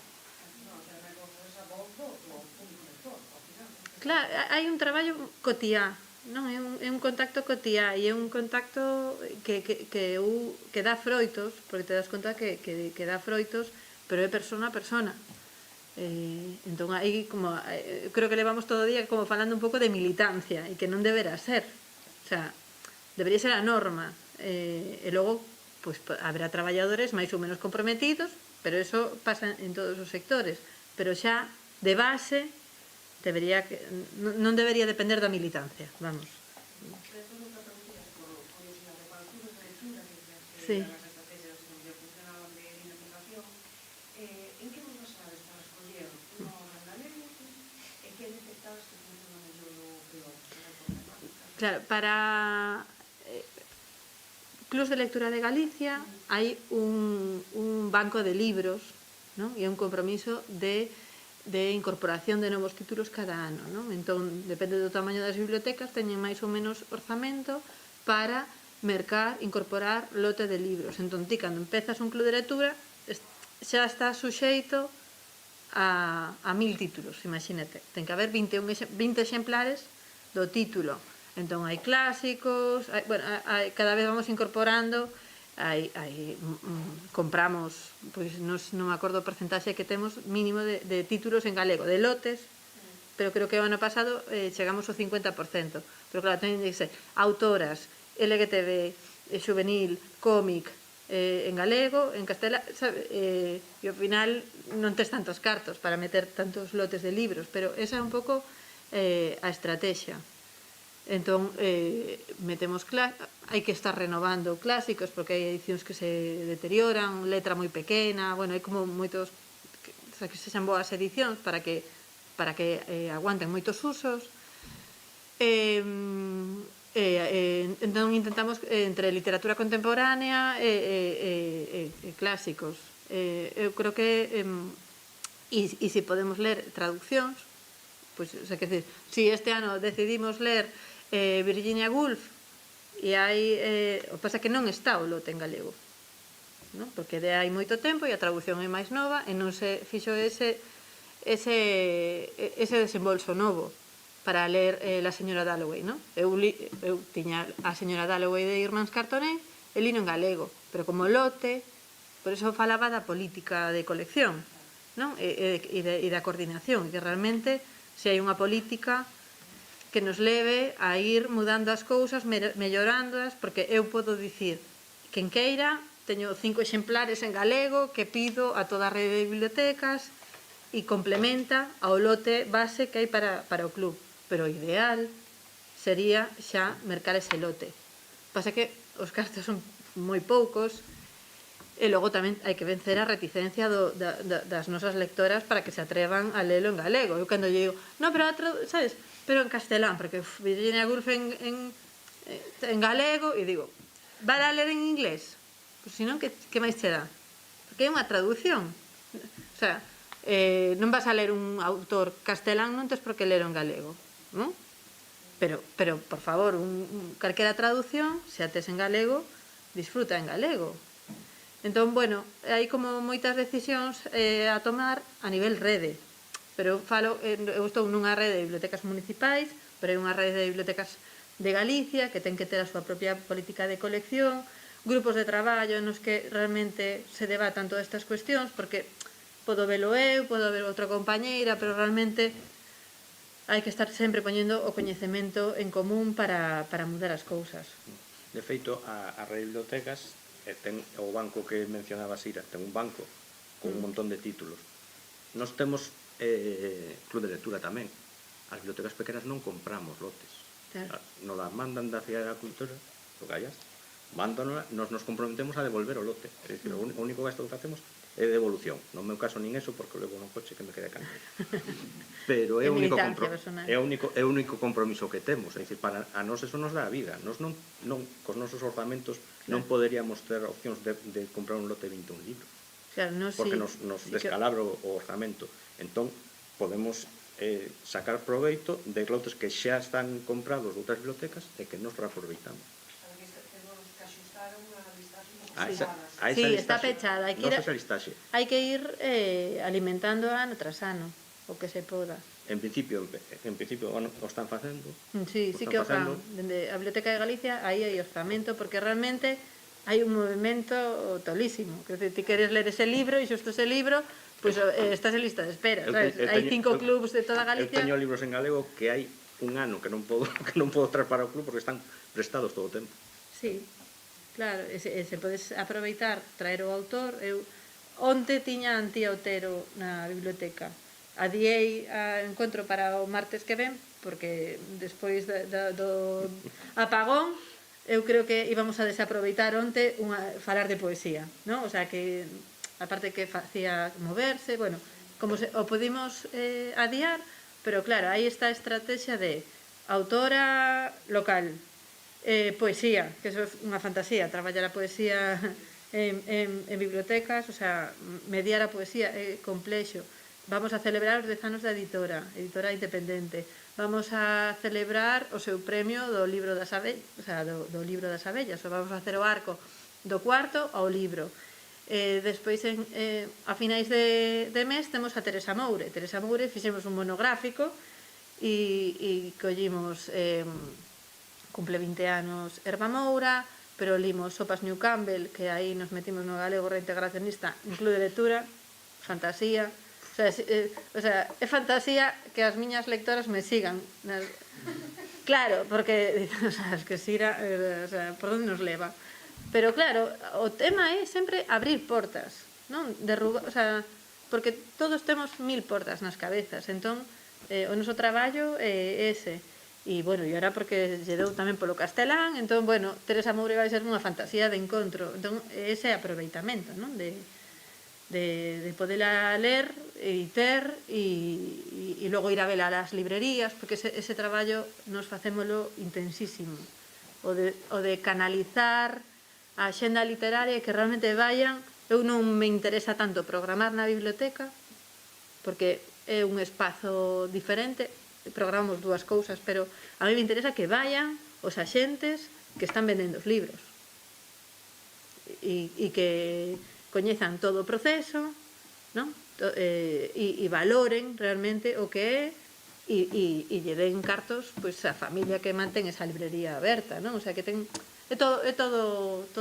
Claro, hai un traballo cotiá, non? É un contacto cotiá e é un contacto que dá froitos, porque te das conta que dá froitos, pero é persona a persona. Entón, aí, como, creo que levamos todo o día como falando un pouco de militancia, e que non deberá ser. O sea, debería ser a norma. E logo, pois, haberá traballadores máis ou menos comprometidos, pero eso pasa en todos os sectores. Pero xa, de base, non debería depender da militancia, vamos. Sí. Claro, para Clubs de Lectura de Galicia hai un banco de libros, non? E un compromiso de incorporación de novos títulos cada ano, non? Entón, depende do tamaño das bibliotecas, teñen máis ou menos orzamento para mercar, incorporar lote de libros. Entón, ti, cando empezas un club de lectura, xa está suxeito a 1000 títulos, imagínate. Ten que haber 20 exemplares do título. Entón, hai clásicos, cada vez vamos incorporando, compramos, pois non me acordo o porcentaxe que temos mínimo de títulos en galego, de lotes, pero creo que o ano pasado chegamos ao 50%. Pero claro, teñen que ser autoras, LGTB, juvenil, cómic, en galego, en castelán, e ao final non tes tantos cartos para meter tantos lotes de libros, pero esa é un pouco a estrategia. Entón, metemos hai que estar renovando clásicos porque hai edicións que se deterioran, letra moi pequena, bueno, hai como moitos que sexan boas edicións para que aguanten moitos usos. Entón intentamos entre literatura contemporánea e clásicos. Eu creo que e se podemos ler traduccións, pois, o sea, que decir, si este ano decidimos ler Virginia Woolf e hai o que pasa é que non está o lote en galego, non? Porque de hai moito tempo e a traducción é máis nova e non se fixo ese desembolso novo para ler La señora Dalloway, non? Eu tiña a señora Dalloway de Irmáns Cartoné e lino en galego, pero como lote, por eso falaba da política de colección, non? E da coordinación, e que realmente se hai unha política que nos leve a ir mudando as cousas, mellorándoas, porque eu podo dicir, quen queira, teño 5 exemplares en galego que pido a toda a rede de bibliotecas e complementa ao lote base que hai para o club. Pero o ideal sería xa mercar ese lote. Pasa que os cartos son moi poucos e logo tamén hai que vencer a reticencia das nosas lectoras para que se atrevan a lelo en galego. Eu cando lle digo, no, pero sabes, pero en castelán, porque Virginia Woolf en galego, e digo, vai a ler en inglés? Pois senón, que máis te dá? Porque é unha traducción. O sea, non vas a ler un autor castelán, non tes por que ler en galego, non? Pero, por favor, calquera traducción, se a tes en galego, disfruta en galego. Entón, bueno, hai como moitas decisións a tomar a nivel rede. Pero eu estou nunha rede de bibliotecas municipais, pero hai unha rede de bibliotecas de Galicia que ten que ter a súa propia política de colección, grupos de traballo nos que realmente se debatan todas estas cuestións, porque podo velo eu, podo ver outra compañeira, pero realmente hai que estar sempre poñendo o coñecemento en común para mudar as cousas. De feito, a rede de bibliotecas ten o banco que mencionaba Sira, ten un banco con un montón de títulos. Nos temos club de lectura tamén. As bibliotecas pequenas non compramos lotes. Claro. Nos la mandan da Cidade da Cultura, do Gallas, mándanos, nos comprometemos a devolver o lote. É dicir, o único gasto que facemos é de devolución. No meu caso nin eso, porque levo un coche que me queda cante. Pero é o único compromiso que temos. É dicir, para a nós eso nos dá a vida. Nos non cos nosos orzamentos non poderíamos ter opcións de comprar un lote de 21 libros. Claro, porque nos descalabra o orzamento. Entón, podemos sacar proveito de lotes que xa están comprados de outras bibliotecas e que nos reaproveitamos. Temos que axustar unha lista Sí, está pechada. Hai que ir, Non se listaxe. hai que ir alimentando ano tras ano, o que se poda. En principio, bueno, o están facendo. Sí, sí que o fan. Dende a Biblioteca de Galicia, aí hai orzamento, porque realmente hai un movimento tolísimo. Quer dizer, ti queres ler ese libro, e xusto ese libro, pois estás en lista de espera, sabes? Hai 5 clubs de toda Galicia. Eu teño libros en galego que hai un ano que non podo traer para o club porque están prestados todo o tempo. Sí, claro, e se podes aproveitar, traer o autor. Eu onte tiña Antía Otero na biblioteca. Adiei a encontro para o martes que ven, porque despois do apagón eu creo que íbamos a desaproveitar onte falar de poesía, non? O sea que, aparte que facía moverse, bueno, como o podimos adiar, pero claro, aí está a estrategia de autora local, poesía, que eso é unha fantasía, traballar a poesía en bibliotecas, o sea, mediar a poesía é complexo. Vamos a celebrar os 10 anos da editora independente. Vamos a celebrar o seu premio do libro das abellas, o sea, do libro das abellas. Vamos a hacer o arco do cuarto ao libro. Despois, a finais de mes, temos a Teresa Moure. Teresa Moure fixemos un monográfico e collimos, cumple 20 anos Herba Moura, pero limos Sopas New Campbell, que aí nos metimos no galego reintegracionista, include lectura, fantasía. O sea, é fantasía que as miñas lectoras me sigan. Claro, porque, o sea, es que Sira, o sea, por onde nos leva? Pero claro, o tema é sempre abrir portas, non? O sea, porque todos temos 1000 portas nas cabezas, entón, o noso traballo é ese. E, bueno, e ahora porque lle dou tamén polo castelán, entón, bueno, Teresa Moure vai ser unha fantasía de encontro. Entón, ese aproveitamento, non? De poderla ler e ter e logo ir a vela ás librerías, porque ese traballo nos facémolo intensísimo, o de canalizar a xenda literaria e que realmente vayan. Eu non me interesa tanto programar na biblioteca, porque é un espazo diferente, programamos dúas cousas, pero a mí me interesa que vayan os axentes que están vendendo os libros e que coñezan todo o proceso, non? E valoren realmente o que é e lle den cartos a familia que mantén esa librería aberta, non? O sea, que todo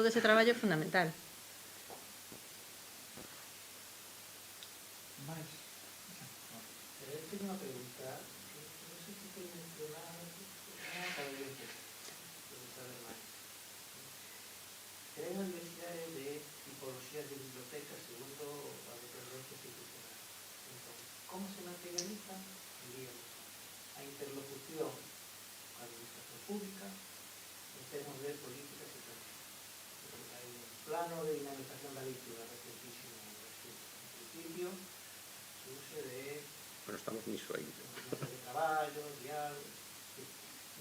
ese traballo é fundamental. Mais? Teño unha pregunta, non sei se te mencionar para ver saber máis. Creo a diversidade de tipologías de bibliotecas segundo a dependencia institucional. Entón, como se materializa, diríamos, a interlocución coa administración pública en termos de políticas e planes? Hai un plano de dinamización da lectura recentísimo en principio, surxe de Bueno, estamos niso aí. de traballo, diálogo.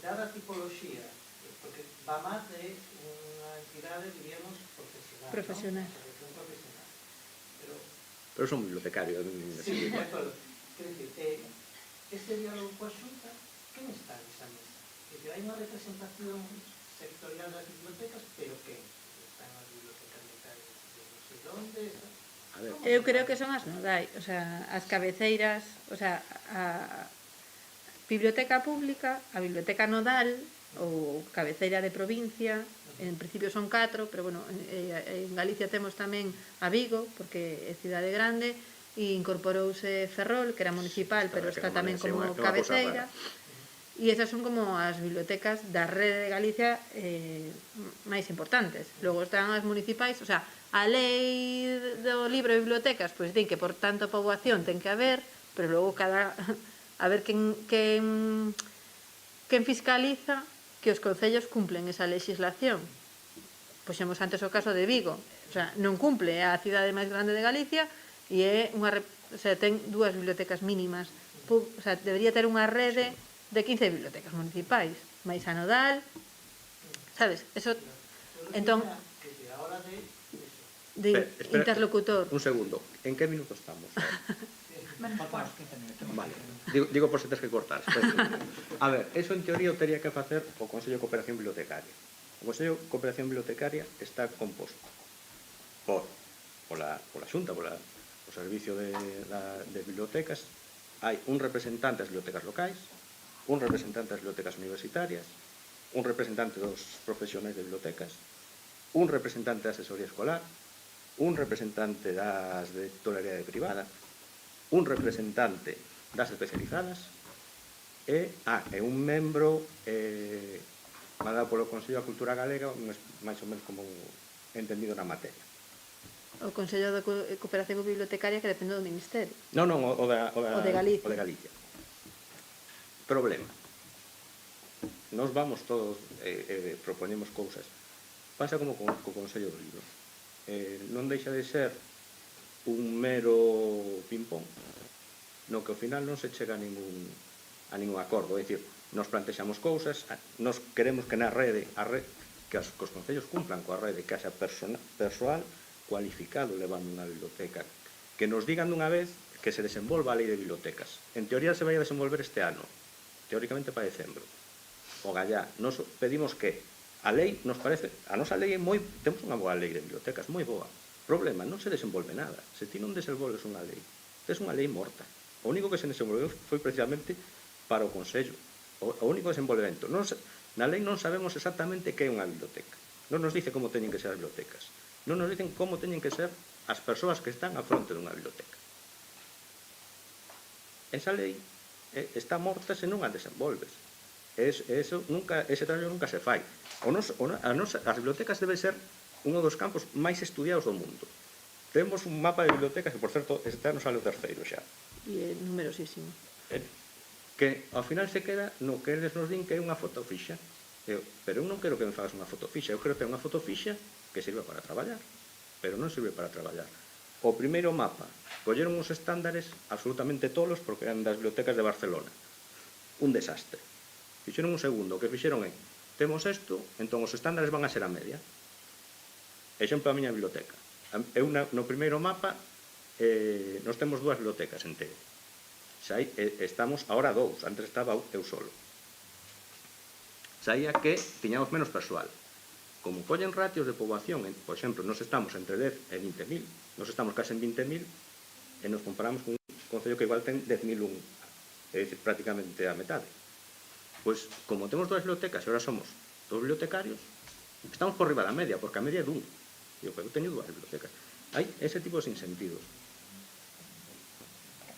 Dada a tipoloxía, porque va máis de unha entidade, diríamos, profesional. Profesional. Pero son bibliotecario. Sí, de acordo. Quer dizer, este diálogo coa Xunta, quen está nesa mesa? Que hai unha representación sectorial das bibliotecas, pero quen? Están as bibliotecas locais de non sei onde, Eu creo que son as nodais, o sea, as cabeceiras, o sea, a biblioteca pública, a biblioteca nodal ou cabeceira de provincia, en principio son 4, pero bueno, en Galicia temos tamén a Vigo, porque é cidade grande, e incorporouse Ferrol, que era municipal, pero está tamén como cabeceira. E esas son como as bibliotecas da rede de Galicia máis importantes. Logo están as municipais, o sea, a lei do libro de bibliotecas pois din que por tanto poboación ten que haber, pero logo a ver quen fiscaliza que os concellos cumplen esa legislación. Poxemos antes o caso de Vigo, o sea, non cumple, é a cidade máis grande de Galicia e é o sea, ten 2 bibliotecas mínimas, o sea, debería ter unha rede de 15 bibliotecas municipais, máis a nodal, sabes? Eso, entón, de interlocutor. Un segundo, en que minuto estamos? Faltamos 15 minutos. Vale, digo por se tens que cortar. A ver, eso en teoría o teria que facer o Consello de Cooperación Bibliotecaria. O Consello de Cooperación Bibliotecaria está composto pola Xunta, o Servicio de Bibliotecas, hai un representante das bibliotecas locais, un representante das bibliotecas universitarias, un representante dos profesionais de bibliotecas, un representante da asesoría escolar, un representante das de titularidade privada, un representante das especializadas e un membro mandado polo Consello da Cultura Galega, máis ou menos como entendido na materia. O Consello de Cooperación Bibliotecaria que depende do Ministerio. Non, O de Galicia. O de Galicia. Problema. Nos vamos todos proponemos cousas. Pasa como co Consello do Libro. Non deixa de ser un mero ping-pong no que ao final non se chega a ningún acordo. É dicir, nos plantexamos cousas, nos queremos que na rede que os concellos cumplan coa rede, que haxa persoal cualificado levando unha biblioteca, que nos digan dunha vez que se desenvolva a lei de bibliotecas. En teoría se vai a desenvolver este ano, teóricamente para decembro. O gallá, nos pedimos que a lei nos parece, a nosa lei é moi, temos unha boa lei de bibliotecas, moi boa. Problema, non se desenvolve nada. Se ti non desenvolves unha lei, tes unha lei morta. O único que se desenvolveu foi precisamente para o Consello. O único desenvolvemento. Na lei non sabemos exactamente que é unha biblioteca. Non nos dice como teñen que ser as bibliotecas. Non nos dicen como teñen que ser as persoas que están a fronte dunha biblioteca. Esa lei está morta se non a desenvolves. Ese traballo nunca se fai. As bibliotecas debe ser un dos campos máis estudiados do mundo. Temos un mapa de bibliotecas que, por certo, este ano sale o terceiro xa. E é numerosísimo. Que ao final se queda no que eles nos din que é unha foto fixa. Pero eu non quero que me fagas unha foto fixa, eu quero ter unha foto fixa que sirva para traballar, pero non sirve para traballar. O primeiro mapa, colleron uns estándares absolutamente tolos porque eran das bibliotecas de Barcelona. Un desastre. Fixeron un segundo, o que fixeron é, temos isto, entón os estándares van a ser a media. Exemplo, a miña biblioteca. No primeiro mapa, nos temos 2 bibliotecas en Teo. Estamos agora 2, antes estaba eu solo. Saía que tiñamos menos persoal. Como collen ratios de poboación, por exemplo, nos estamos entre 10 e 20.000, nos estamos case en 20.000, e nos comparamos con un concello que igual ten 10.001, é dicir, prácticamente a metade. Pois, como temos 2 bibliotecas e agora somos 2 bibliotecarios, estamos por riba da media, porque a media é dun. Eu teño 2 bibliotecas. Hai ese tipo de sinsentidos.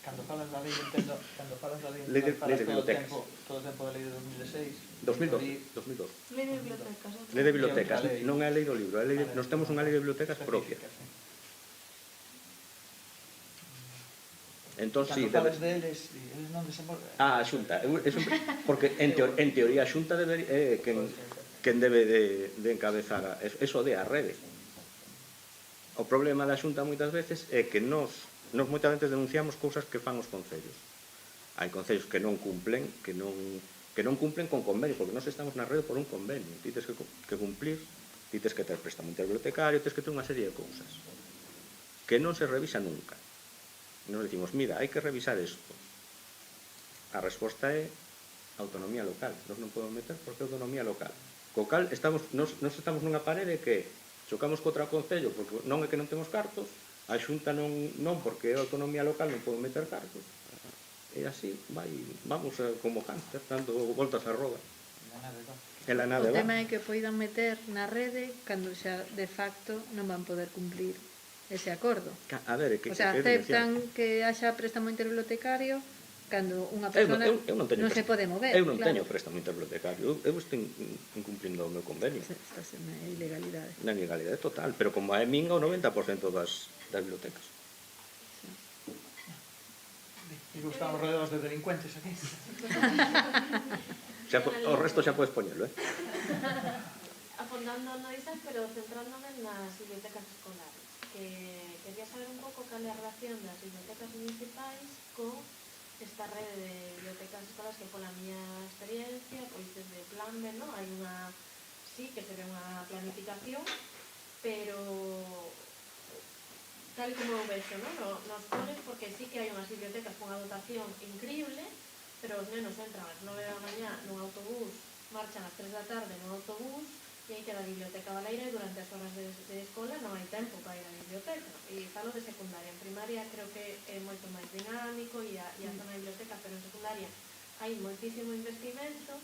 Cando falas da lei, entendo, Lei de falas bibliotecas. todo o tempo da lei de 2016. 2012. Lei de bibliotecas. Lei de bibliotecas, non é a lei do libro, nós temos unha lei de bibliotecas propia. Entón, Cando falas deles non desenvolven. A Xunta, porque en teoría a Xunta é quen debe de encabezar eso de a rede. O problema da Xunta moitas veces é que nos moitas veces denunciamos cousas que fan os concellos. Hai concellos que non cumplen, que non cumplen con convenio, porque nós estamos na rede por un convenio. Ti tes que cumplir, ti tes que ter préstamo interbibliotecario, tes que ter unha serie de cousas que non se revisa nunca. Nos decimos, mira, hai que revisar isto. A resposta é autonomía local. Nos non podemos meter porque é autonomía local. Co cal, nos estamos nunha parede que chocamos contra o concello porque non é que non temos cartos, a Xunta non porque é autonomía local non pode meter cartos. E así vamos como cáncer, dando voltas á roda. O tema é que poidan meter na rede cando xa de facto non van poder cumplir ese acordo. A ver, o sea, aceptan que haxa préstamo interbibliotecario cando unha persona non se pode mover. Eu non teño préstamo interbibliotecario, eu estou incumplindo o meu convenio. Estás na ilegalidade. Na ilegalidade total, pero como é minga o 90% das bibliotecas. E gustamos rodeados de delincuentes aquí. O resto xa podes poñelo, Afondando no ISAC, pero centrándome nas bibliotecas escolares. Quería saber un pouco cal é a relación das bibliotecas municipais con esta rede de bibliotecas escolares que, pola miña experiencia, pois desde Plan B, non? Hai unha, sí, que se ve unha planificación, pero tal como o vexo, non? Nos coles, porque sí que hai unhas bibliotecas con unha dotación increíble, pero os nenos entran ás 9 da mañá nun autobús, marchan ás 3 da tarde nun autobús, E hai que ir á biblioteca baleira e durante as horas de escola non hai tempo para ir á biblioteca. E falo de secundaria. En primaria creo que é moito máis dinámico e a zona de biblioteca, pero en secundaria hai moitísimo investimento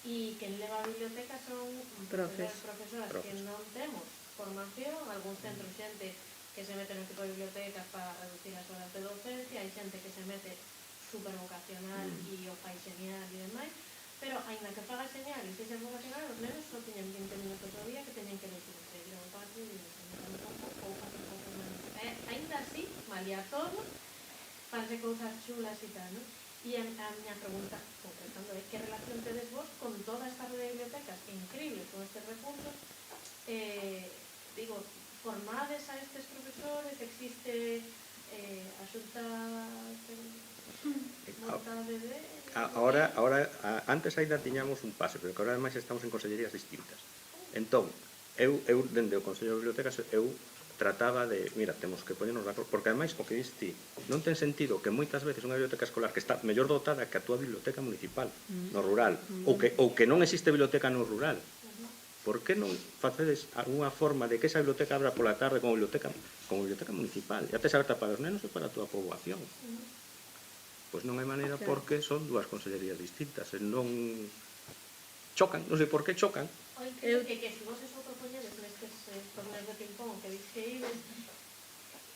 e quen leva a biblioteca son profesoras que non temos formación, algúns centros xente que se mete no tipo de bibliotecas para reducir as horas de docencia, hai xente que se mete super vocacional e o fai genial e demais, pero aínda que faga genial e sexa vocacional, os nenos só tiñen 20 minutos ao día que teñen que ler un libro, un patio e un pouco ou facer pouco menos. Aínda así, malia todo, fanse cousas chulas e tal, non? E a miña pregunta, concretando, é que relación tedes vos con toda esta rede de bibliotecas increíbles con estes recursos? Digo, formades a estes profesores? Existe a xunta montade de... Antes ainda tiñamos un pase, pero que ahora ademais estamos en consellerías distintas. Entón, eu dende o Consello de Bibliotecas, eu trataba de, mira, temos que poñernos de acordo, porque ademais, o que diste, non ten sentido que moitas veces unha biblioteca escolar que está mellor dotada que a túa biblioteca municipal, no rural, ou que non existe biblioteca no rural. Por que non facedes algunha forma de que esa biblioteca abra pola tarde como biblioteca municipal? E até aberta para os nenos e para a túa poboación. Pois non hai maneira porque son dúas consellerías distintas, e non chocan, non sei por que chocan. Eu que se vos eso propoñedes nestes torneos de ping-pong que dis que ides,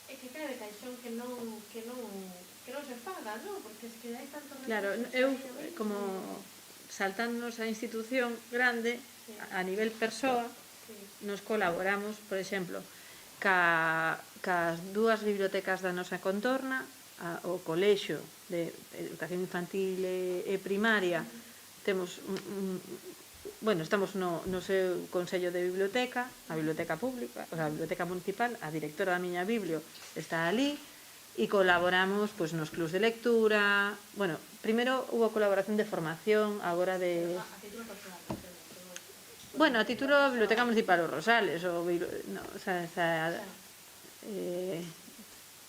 é que cae de caixón que non se faga, non? Porque es que hai tantos recursos... Claro, eu, como saltándonos a institución grande, a nivel persoa, nos colaboramos, por exemplo, cas dúas bibliotecas da nosa contorna, o colexio de educación infantil e primaria, temos estamos no seu Consello de Biblioteca, a biblioteca pública, a biblioteca municipal, a directora da miña biblio está ali, e colaboramos nos clubs de lectura. Bueno, primeiro hubo colaboración de formación, agora de... A título personal, bueno, a título Biblioteca Municipal Os Rosales,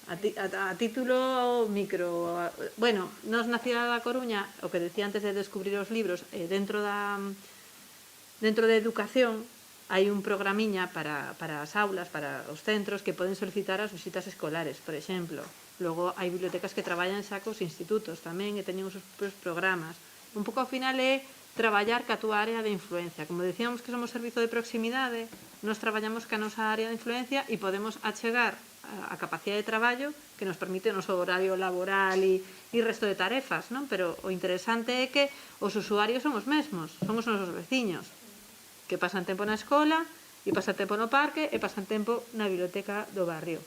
a título micro. Bueno, nos na cidade da Coruña, o que decía antes de descubrir os libros, dentro de educación hai un programiña para as aulas, para os centros que poden solicitar as visitas escolares, por exemplo. Logo hai bibliotecas que traballan xa cos institutos tamén e teñen os seus programas. Un pouco ao final é traballar ca túa área de influencia. Como decíamos que somos servizo de proximidade, nos traballamos ca nosa área de influencia e podemos achegar a capacidade de traballo que nos permite o noso horario laboral e resto de tarefas, non? Pero o interesante é que os usuarios son os mesmos, son os nosos veciños, que pasan tempo na escola, e pasan tempo no parque, e pasan tempo na biblioteca do barrio.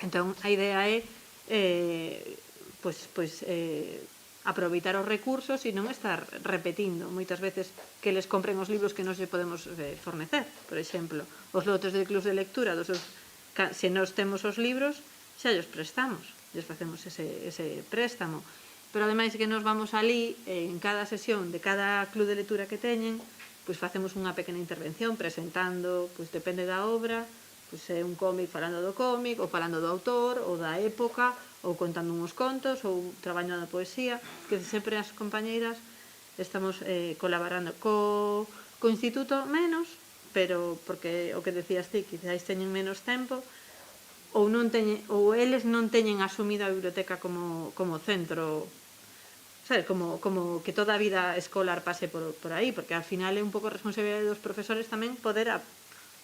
Entón, a idea é aproveitar os recursos e non estar repetindo moitas veces que les compren os libros que nos lle podemos fornecer. Por exemplo, os lotes de clubs de lectura, se nos temos os libros, xa os prestamos, lles facemos ese préstamo. Pero ademais que nos vamos ali, en cada sesión de cada club de lectura que teñen, facemos unha pequena intervención presentando, depende da obra, un cómic falando do cómic, ou falando do autor, ou da época, ou contando uns contos, ou traballando na poesía, que sempre as compañeiras estamos colaborando co instituto menos, pero porque o que decías ti, quizás teñen menos tempo, ou eles non teñen asumido a biblioteca como centro, sabes, como que toda a vida escolar pase por aí, porque ao final é un pouco responsabilidade dos profesores tamén poder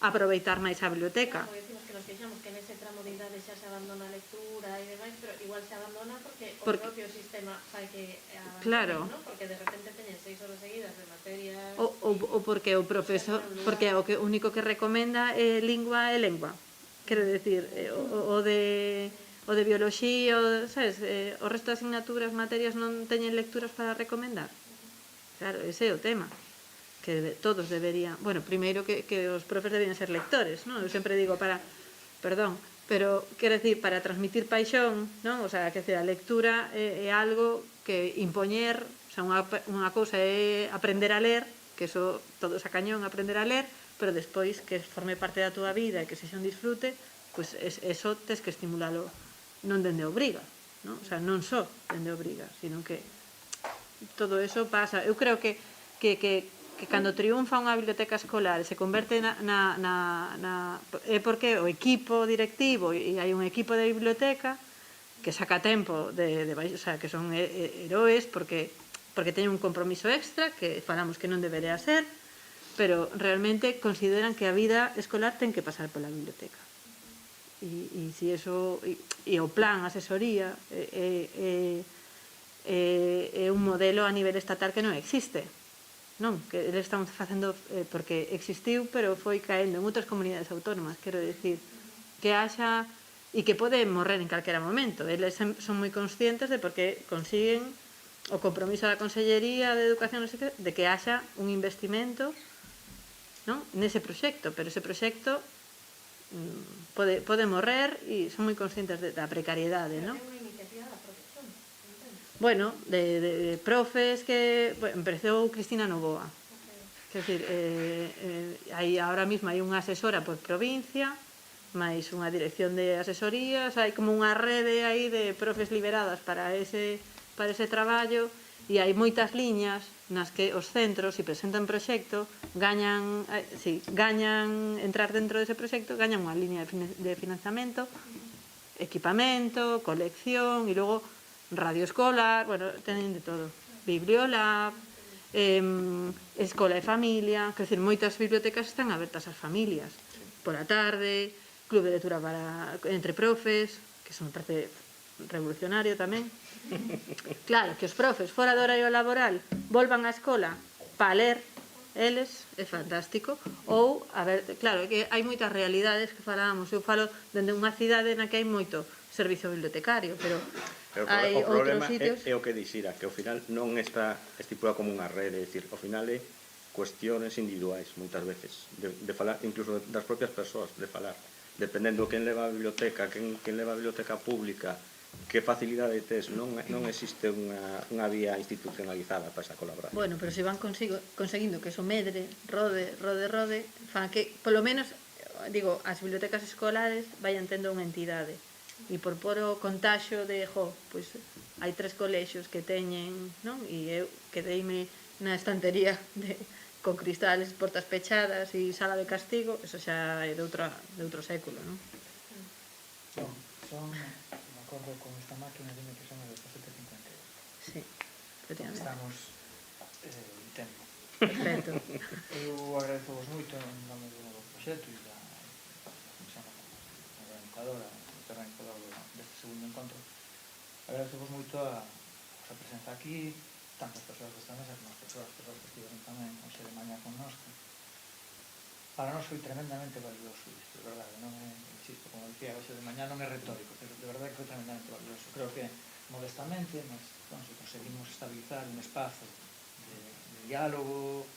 aproveitar máis a biblioteca. Porque decimos que nos queixamos que nese tramo de idade xa se abandona a lectura e demais, pero igual se abandona porque o propio sistema fai que abandone, claro, ¿no? Porque de repente teñen 6 horas seguidas de materias... Ou porque o profesor, porque o único que recomenda é lingua e lengua. Quero decir, o de bioloxía, sabes, o resto de asignaturas, materias non teñen lecturas para recomendar. Claro, ese é o tema. Que todos deberían... Bueno, primeiro que os profes deberían ser lectores, non? Eu sempre digo pero, quero decir, para transmitir paixón, non? O sea, que a lectura é algo que impoñer, o sea, unha cousa é aprender a ler, que eso todos a cañón aprender a ler, pero despois que forme parte da túa vida e que sexa un disfrute, pois eso tes que estimulalo non dende obriga, non? O sea, non só dende obriga, sino que todo eso pasa. Eu creo que que cando triunfa unha biblioteca escolar e se converte é porque o equipo directivo e hai un equipo de biblioteca que saca tempo o sea, que son heroes porque teñen un compromiso extra que falamos que non debería ser, pero realmente consideran que a vida escolar ten que pasar pola biblioteca. E si eso e o plan asesoría é un modelo a nivel estatal que non existe, non, que eles están facendo porque existiu, pero foi caendo en outras comunidades autónomas, quero dicir que haxa e que pode morrer en calquera momento. Eles son moi conscientes de porque consiguen o compromiso da Consellería de Educación de que haxa un investimento, non, nese proxecto, pero ese proxecto pode morrer e son moi conscientes da precariedade, non? É unha iniciativa da profesión, entendo. Bueno, de profes que empezou Cristina Novoa. Quer dizer, ahora mismo hai unha asesora por provincia, máis unha dirección de asesorías, hai como unha rede aí de profes liberadas para ese traballo, e hai moitas liñas nas que os centros, se presentan proxecto, gañan entrar dentro dese proxecto, gañan unha liña de financiamento, equipamento, colección, e logo radio escolar, bueno, teñen de todo, bibliolab, escola e familia, quer dizer, moitas bibliotecas están abertas ás familias, pola tarde, club de lectura entre profes, que eso me parece revolucionario tamén. Claro, que os profes fora do horario laboral volvan á escola para ler eles, é fantástico. Ou, a ver, claro, que hai moitas realidades que falábamos. Eu falo dende unha cidade na que hai moito servizo bibliotecario, pero hai outros sitios. É o que dixira, que ao final non está estipulado como unha rede, é dicir, ao final é cuestiones individuais, moitas veces, de falar, incluso das propias persoas, de falar, dependendo quen leva a biblioteca, quen leva a biblioteca pública, que facilidade tes, non existe unha vía institucionalizada para esa colaboración. Bueno, pero se van conseguindo que eso medre, rode, fan que, polo menos, digo, as bibliotecas escolares vayan tendo unha entidade. E por poro contaxo de, pois hai 3 colexios que teñen, non? E eu quedeime na estantería con cristales, portas pechadas e sala de castigo, eso xa é de outro século, non? Son acordo con esta máquina, dime que son de 17,52. Sí, efectivamente. Estamos en tempo. Perfecto. Eu agradezo vos moito en nome do proxecto e da comisión organizadora deste segundo encontro. Agradezo vos moito a vosa presenza aquí, tanto as persoas desta mesa como as persoas que estiveron tamén hoxe de mañá connosco. Para nós foi tremendamente valioso isto, de verdade, non é, insisto, como dicía hoxe de mañá, non é retórico, pero de verdade que foi tremendamente valioso. Creo que, modestamente, mas, se conseguimos estabilizar un espazo de diálogo,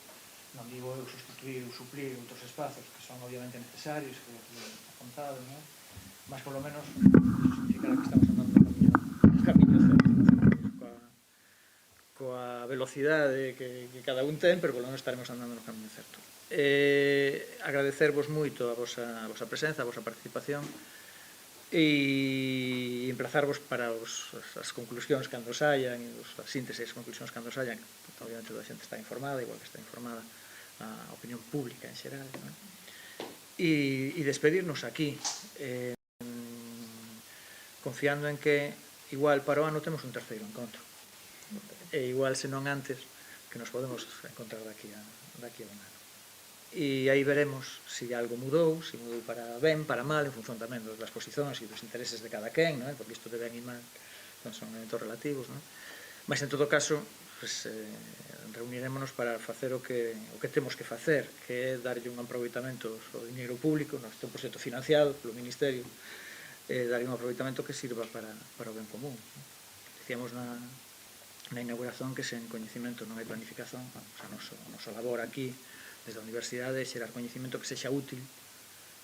non digo eu sustituir ou suplir outros espazos que son obviamente necesarios, que aquí apuntado, non? Mas, polo menos, significará que estamos andando no camiño certo, coa velocidade que cada un ten, pero polo menos estaremos andando no camiño certo. Agradecervos moito a vosa presenza, a vosa participación e emplazarvos para as conclusións cando saian, as sínteses e as conclusións cando saian. Obviamente toda a xente está informada, igual que está informada a opinión pública en xeral, non? E despedirnos aquí confiando en que igual para o ano temos un terceiro encontro e igual senón antes que nos podemos encontrar daqui a un ano. E aí veremos se algo mudou, se mudou para ben, para mal, en función tamén das posicións e dos intereses de cada quen, non? Porque isto de ben e mal son elementos relativos, non? Mas en todo caso, reunirémonos para facer o que temos que facer, que é darlle un aproveitamento ao dinheiro público, este é un proxecto financiado polo Ministerio, darlle un aproveitamento que sirva para o ben común. Dicíamos na inauguración que sen coñecimento non hai planificación, a nosa labor aquí desde a universidade é xerar coñecimento que sexa útil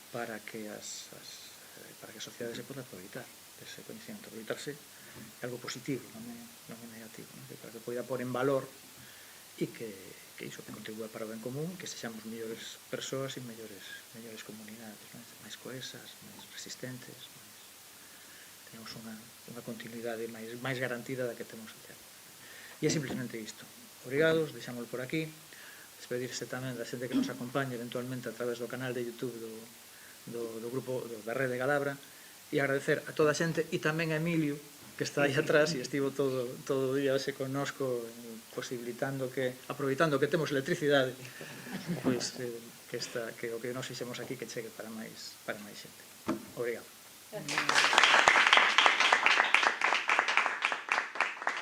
para que a sociedade se poda aproveitar dese coñecimento, aproveitarse é algo positivo, non é negativo, para que poida pôr en valor e que iso que contribúa para o ben común, que sexamos mellores persoas e mellores comunidades, máis coesas, máis resistentes, temos unha continuidade máis garantida da que temos até agora. E é simplemente isto. Obrigados, deixámoslo por aquí. despedirse tamén da xente que nos acompaña eventualmente a través do canal de YouTube do grupo da Rede Galabra, e agradecer a toda a xente e tamén a Emilio, que está aí atrás e estivo todo o día hoxe connosco, posibilitando que, aproveitando que temos electricidade, pois que o que nos fixemos aquí que chegue para máis xente. Obrigado.